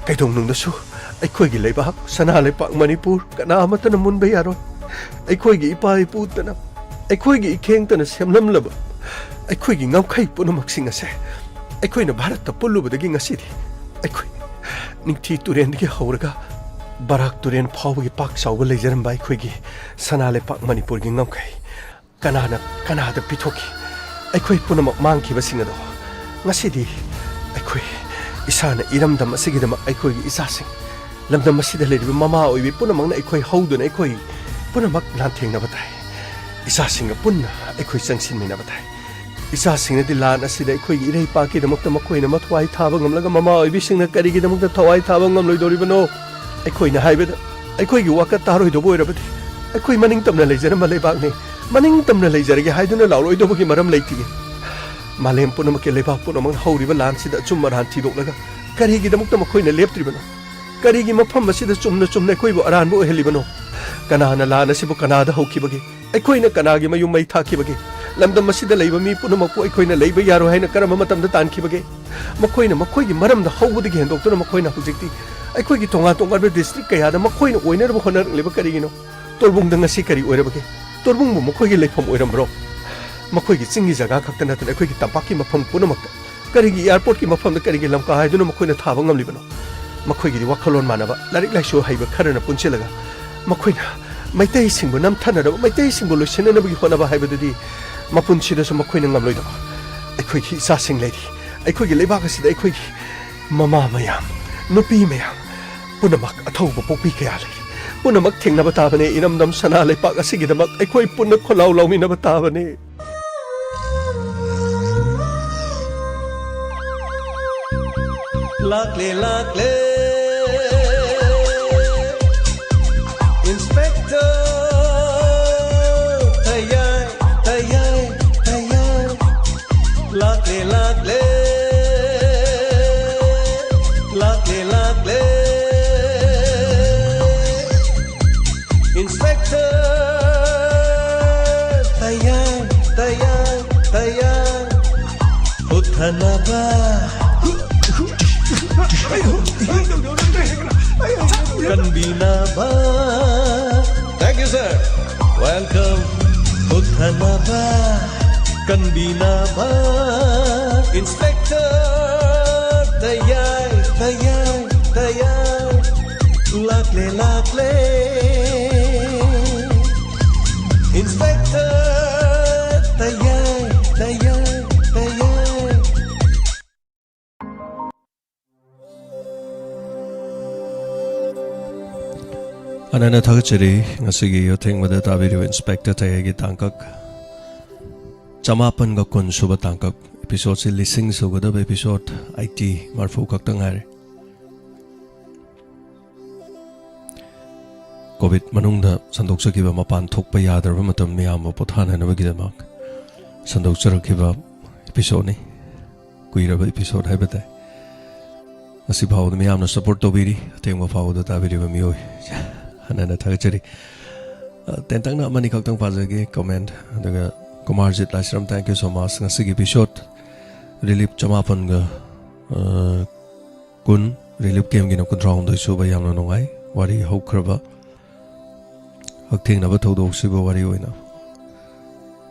ꯀꯩꯗꯧꯅꯨꯡꯗꯁꯨ ꯑꯩꯈꯣꯏꯒꯤ ꯂꯩꯕꯥꯛ ꯁꯅꯥ ꯂꯩꯄꯥꯛ ꯃꯅꯤꯄꯨꯔ ꯀꯅꯥ ꯑꯃꯠꯇꯅ ꯃꯨꯟꯕ ꯌꯥꯔꯣꯏ ꯑꯩꯈꯣꯏꯒꯤ ꯏꯄꯥ ꯏꯄꯨꯇꯅ ꯑꯩꯈꯣꯏꯒꯤ ꯏꯈꯦꯡꯇꯅ ꯁꯦꯝꯂꯝꯂꯕ ꯑꯩꯈꯣꯏꯒꯤ ꯉꯝꯈꯩ ꯄꯨꯝꯅꯃꯛꯁꯤꯡ ꯑꯁꯦ ꯑꯩꯈꯣꯏꯅ ꯚꯥꯔꯠꯇ ꯄꯨꯜꯂꯨꯕꯗꯒꯤ ꯉꯁꯤꯗꯤ ꯑꯩꯈꯣꯏ ꯅꯤꯡꯊꯤ ꯇꯨꯔꯦꯟꯗꯒꯤ ꯍꯧꯔꯒ ꯕꯔꯥꯛ ꯇꯨꯔꯦꯟ ꯐꯥꯎꯕꯒꯤ ꯄꯥꯛ ꯆꯥꯎꯕ ꯂꯩꯖꯔꯝꯕ ꯑꯩꯈꯣꯏꯒꯤ ꯁꯅꯥ ꯂꯩꯄꯥꯛ ꯃꯅꯤꯄꯨꯔꯒꯤ ꯉꯝꯈꯩ ꯀꯅꯥꯗ ꯄꯤꯊꯣꯛꯈꯤ ꯑꯩꯈꯣꯏ ꯄꯨꯝꯅꯃꯛ ꯃꯥꯡꯈꯤꯕꯁꯤꯡ ꯑꯗꯣ ꯉꯁꯤꯗꯤ ꯑꯩꯈꯣꯏ ꯏꯁꯥꯅ ꯏꯔꯝꯗꯝ ꯑꯁꯤꯒꯤꯗꯃꯛ ꯑꯩꯈꯣꯏꯒꯤ ꯏꯆꯥꯁꯤꯡ ꯂꯝꯗꯝ ꯑꯁꯤꯗ ꯂꯩꯔꯤꯕ ꯃꯃꯥ ꯑꯣꯏꯕꯤ ꯄꯨꯝꯅꯃꯛꯅ ꯑꯩꯈꯣꯏ ꯍꯧꯗꯨꯅ ꯑꯩꯈꯣꯏ ꯄꯨꯝꯅꯃꯛ ꯂꯥꯟꯊꯦꯡꯅꯕ ꯇꯥꯏ ꯏꯆꯥꯁꯤꯡꯒ ꯄꯨꯟꯅ ꯑꯩꯈꯣꯏ ꯆꯪꯁꯤꯟꯃꯤꯟꯅꯕ ꯇꯥꯏ ꯏꯆꯥꯁꯤꯡꯅꯗꯤ ꯂꯥꯟ ꯑꯁꯤꯗ ꯑꯩꯈꯣꯏꯒꯤ ꯏꯔꯩꯄꯥꯛꯀꯤꯗꯃꯛꯇ ꯃꯈꯣꯏꯅ ꯃꯊ꯭ꯋꯥꯏ ꯊꯥꯕ ꯉꯝꯂꯒ ꯃꯃꯥ ꯑꯣꯏꯕꯤꯁꯤꯡꯅ ꯀꯔꯤꯒꯤꯗꯃꯛꯇ ꯊꯋꯥꯏ ꯊꯥꯕ ꯉꯝꯂꯣꯏꯗꯧꯔꯤꯕꯅꯣ ꯑꯩꯈꯣꯏꯅ ꯍꯥꯏꯕꯗ ꯑꯩꯈꯣꯏꯒꯤ ꯋꯥꯀꯠ ꯇꯥꯔꯣꯏꯗꯧꯕ ꯑꯣꯏꯔꯕꯗꯤ ꯑꯩꯈꯣꯏ ꯃꯅꯤꯡ ꯇꯝꯅ ꯂꯩꯖꯔꯝꯕ ꯂꯩꯕꯥꯛꯅꯤ ꯃꯅꯤꯡ ꯇꯝꯅ ꯂꯩꯖꯔꯒꯦ ꯍꯥꯏꯗꯨꯅ ꯂꯥꯎꯔꯣꯏꯗꯧꯕꯒꯤ ꯃꯔꯝ ꯂꯩꯇꯤꯌꯦ ꯃꯥꯂꯦꯝ ꯄꯨꯝꯅꯃꯛꯀꯤ ꯂꯩꯕꯥꯛ ꯄꯨꯝꯅꯃꯛꯅ ꯍꯧꯔꯤꯕ ꯂꯥꯟꯁꯤꯗ ꯑꯆꯨꯝ ꯑꯔꯥꯟ ꯊꯤꯗꯣꯛꯂꯒ ꯀꯔꯤꯒꯤꯗꯃꯛꯇ ꯃꯈꯣꯏꯅ ꯂꯦꯞꯇ꯭ꯔꯤꯕꯅꯣ ꯀꯔꯤꯒꯤ ꯃꯐꯝ ꯑꯁꯤꯗ ꯆꯨꯝꯅ ꯑꯩꯈꯣꯏꯕꯨ ꯑꯔꯥꯟꯕ ꯑꯣꯏꯍꯜꯂꯤꯕꯅꯣ ꯀꯅꯥꯅ ꯂꯥꯟ ꯑꯁꯤꯕꯨ ꯀꯅꯥꯗ ꯍꯧꯈꯤꯕꯒꯦ ꯑꯩꯈꯣꯏꯅ ꯀꯅꯥꯒꯤ ꯃꯌꯨꯝ ꯃꯩ ꯊꯥꯈꯤꯕꯒꯦ ꯂꯝꯗꯝ ꯑꯁꯤꯗ ꯂꯩꯕ ꯃꯤ ꯄꯨꯝꯅꯃꯛꯄꯨ ꯑꯩꯈꯣꯏꯅ ꯂꯩꯕ ꯌꯥꯔꯣꯏ ꯍꯥꯏꯅ ꯀꯔꯝꯕ ꯃꯇꯝꯗ ꯇꯥꯟꯈꯤꯕꯒꯦ ꯃꯈꯣꯏꯅ ꯃꯈꯣꯏꯒꯤ ꯃꯔꯝꯗ ꯍꯧꯕꯗꯒꯤ ꯍꯦꯟꯗꯣꯛꯇꯨꯅ ꯃꯈꯣꯏꯅ ꯍꯧꯖꯤꯛꯇꯤ ꯑꯩꯈꯣꯏꯒꯤ ꯇꯣꯉꯥꯟꯕ ꯗꯤꯁꯇ꯭ꯔꯤꯛ ꯀꯌꯥꯗ ꯃꯈꯣꯏꯅ ꯑꯣꯏꯅꯅꯕ ꯍꯣꯠꯅꯔꯛꯂꯤꯕ ꯀꯔꯤꯒꯤꯅꯣ ꯇꯣꯔꯕꯨꯡꯗ ꯉꯁꯤ ꯀꯔꯤ ꯑꯣꯏꯔꯕꯒꯦ ꯇꯣꯔꯕꯨꯡꯕꯨ ꯃꯈꯣꯏꯒꯤ ꯂꯩꯐꯝ ꯑꯣꯏꯔꯝꯕ꯭ꯔꯣ ꯃꯈꯣꯏꯒꯤ ꯆꯤꯡꯒꯤ ꯖꯒꯥ ꯈꯛꯇ ꯅꯠꯇꯅ ꯑꯩꯈꯣꯏꯒꯤ ꯇꯝꯄꯥꯛꯀꯤ ꯃꯐꯝ ꯄꯨꯝꯅꯃꯛꯇ ꯀꯔꯤꯒꯤ ꯏꯌꯥꯔꯄꯣꯔꯠꯀꯤ ꯃꯐꯝꯗ ꯀꯔꯤꯒꯤ ꯂꯝꯀꯥ ꯍꯥꯏꯗꯨꯅ ꯃꯈꯣꯏꯅ ꯊꯥꯕ ꯉꯝꯂꯤꯕꯅꯣ ꯃꯈꯣꯏꯒꯤꯗꯤ ꯋꯥꯈꯜꯂꯣꯟ ꯃꯥꯟꯅꯕ ꯂꯥꯏꯔꯤꯛ ꯂꯥꯏꯁꯨ ꯍꯩꯕ ꯈꯔꯅ ꯄꯨꯟꯁꯤꯜꯂꯒ ꯃꯈꯣꯏꯅ ꯃꯩꯇꯩꯁꯤꯡꯕꯨ ꯅꯝꯊꯅꯔꯕ ꯃꯩꯇꯩꯁꯤꯡꯕꯨ ꯂꯣꯏꯁꯤꯟꯅꯅꯕꯒꯤ ꯍꯣꯠꯅꯕ ꯍꯥꯏꯕꯗꯨꯗꯤ ꯃꯄꯨꯟꯁꯤꯗꯁꯨ ꯃꯈꯣꯏꯅ ꯉꯝꯂꯣꯏꯗꯕ ꯑꯩꯈꯣꯏꯒꯤ ꯏꯆꯥꯁꯤꯡ ꯂꯩꯔꯤ ꯑꯩꯈꯣꯏꯒꯤ ꯂꯩꯕꯥꯛ ꯑꯁꯤꯗ ꯑꯩꯈꯣꯏꯒꯤ ꯃꯃꯥ ꯃꯌꯥꯝ ꯅꯨꯄꯤ ꯃꯌꯥꯝ ꯄꯨꯝꯅꯃꯛ ꯑꯊꯧꯕ ꯄꯣꯛꯄꯤ ꯀꯌꯥ ꯂꯩꯔꯤ ꯄꯨꯝꯅꯃꯛ ꯊꯦꯡꯅꯕ ꯇꯥꯕꯅꯤ ꯏꯔꯝꯗꯝ ꯁꯅꯥ ꯂꯩꯄꯥꯛ ꯑꯁꯤꯒꯤꯗꯃꯛ ꯑꯩꯈꯣꯏ ꯄꯨꯟꯅ ꯈꯣꯜꯂꯥꯎ ꯂꯥꯎꯃꯤꯟꯅꯕ ꯇꯥꯕꯅꯤ Lakle lakle Inspector Tayay Tayay Tayay Lakle lakle Lakle lakle Inspector Tayay Tayay Tayay Uthana ba Kanbina ba Thank you sir Welcome Uthana ba Kanbina ba Inspector Tayay Tayay Tayay Lakle lakle Inspector Tayay Tayay Tayay Anana thagchari ngasigi yotheng mada tabiriu inspector tayagi tangkak chamapan ga kun suba tangkak episode si lising sugada episode IT marfu kak tangar COVID manungda sandok sakiba mapan thokpa yadarba matam miyam pothana na bagidamak sandok charakiba episode ni kuiraba episode haibata asi bhaw miyam na support tobiri tengma bhaw da tabiriu miyoi Anana thagchari tentang na mani kaktang pazage comment daga Kumarjit Lasram thank you so much ngasigi episode relief chamapan ga kun relief game gina kun round doi suba yamna nongai wari haukraba haktheng na ba thodok siba wari oina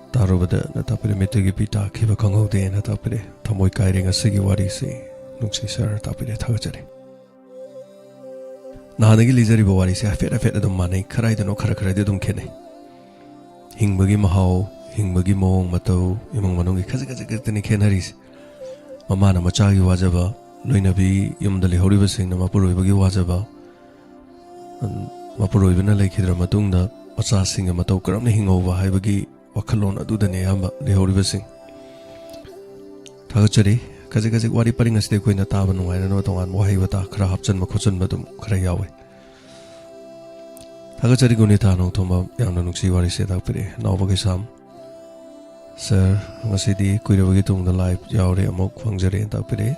tarubada na tapire metegi pita khiba khangode na tapire thamoi kaire ngasigi wari se nungsi sir tapire thagchari Nahanagi lizari bawari se afet adum manai kharai dano khara dum khene hingbagi mahau hingbagi mong matau imong manungi khaji khenaris mama na macha gi wajaba loinabi yumdali horiba sing na mapuroi bagi wajaba mapuroi bina lekhidra matungda macha sing matau karamne hingova haibagi wakhalon adudane amba le horiba sing thagachari kaji wari paring asde koina taba nungaina no tongan wahai wata khara hapchan makhochan badum khara yawe thagachari guni ta nong thoma yangna nungsi wari se ta pire nawbagi sam sir ngasidi kuirabagi tungda live yaure amok phangjare ta pire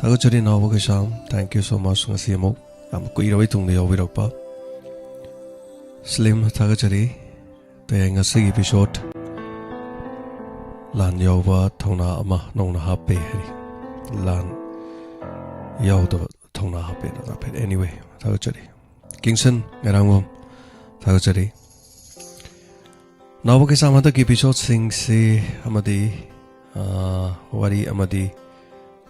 thagachari nawbagi sam thank you so much ngasi amok am kuirabai tungda yawirakpa slim thagachari te ngasi episode Lan yauba thongna ama nongna hape hari lan yauda thongna hape na hape anyway thagachari Kingston ngarangom thagachari Nawa ke samata ki episode sing se amadi wari amadi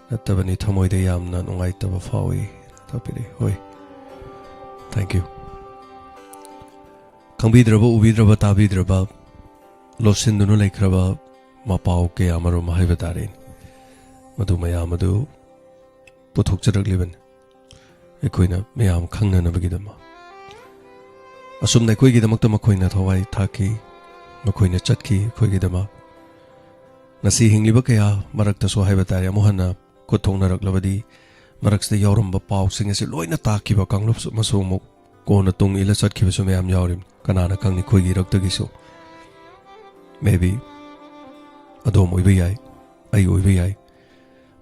natabani thamoi de yamna nongai taba fawi tapire hoi thank you kangbidraba ubidraba tabidraba losindunu laikhraba Mapau ke amaro mahibatarin madu maya madu puthok charakliban ekoina mayam khangna na bagidama asum na koi gidamak ta makoina thawai thaki makoina chatki koi gidama nasi hingliba kaya marakta so haibatari amohana ko thongna raklabadi marakste yauramba pau sing ase loina takiba kanglup masomuk kona tung ila chatkiba so mayam yaurim kanana kangni koi gi raktagi so maybe Adom oiba yai, ai oiba yai,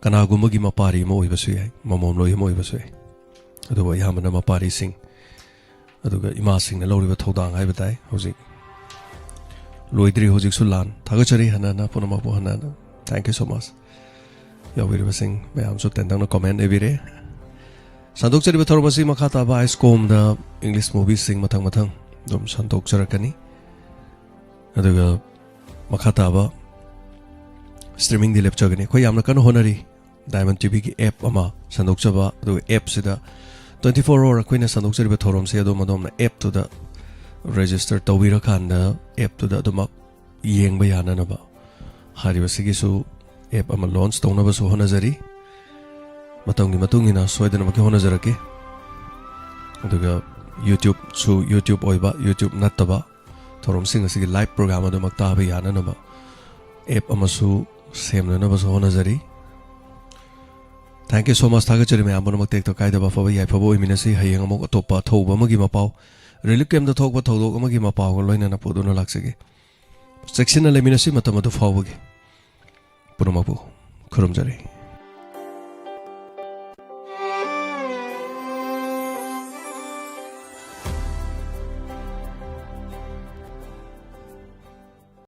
kanagumagi mapari mo oiba suyai, mamom loy mo oiba suyai. Aduga yamana mapari sing, aduga ima sing na loriba thodang hai batai, hozik. Loidri hozik sulan, thagachari hanana punamapu hanana. Thank you so much. Yawiriba sing, mayam so tendang na comment ebire. Sandok chari bathor basi makata ba ice comb da English movie sing matang dom sandok charakani. Aduga makata ba streaming dilep chagani khoi yamna kan honari Diamond TV ki app ama sandok chaba do app sida 24 hour koina sandok chari thorom se do madom na app to da register tawira khanda app to da doma yeng ba yana na ba hari basigi su app ama launch tawna ba su honajari matungina soidana ma ki honajarake aduga YouTube su YouTube oiba YouTube nattaba thorom sing asigi live program ado makta ba yana na ba app ama su semna na ba su honajari Thank you so much thagachari me amon mak tek to kaida ba fa yai fa bo iminasi hayeng amok atopa thoba magi mapau relief camp da thok ba thodok magi mapau go loina na poduna laksege section na leminasi matamadu fawagi purumabu khurum jari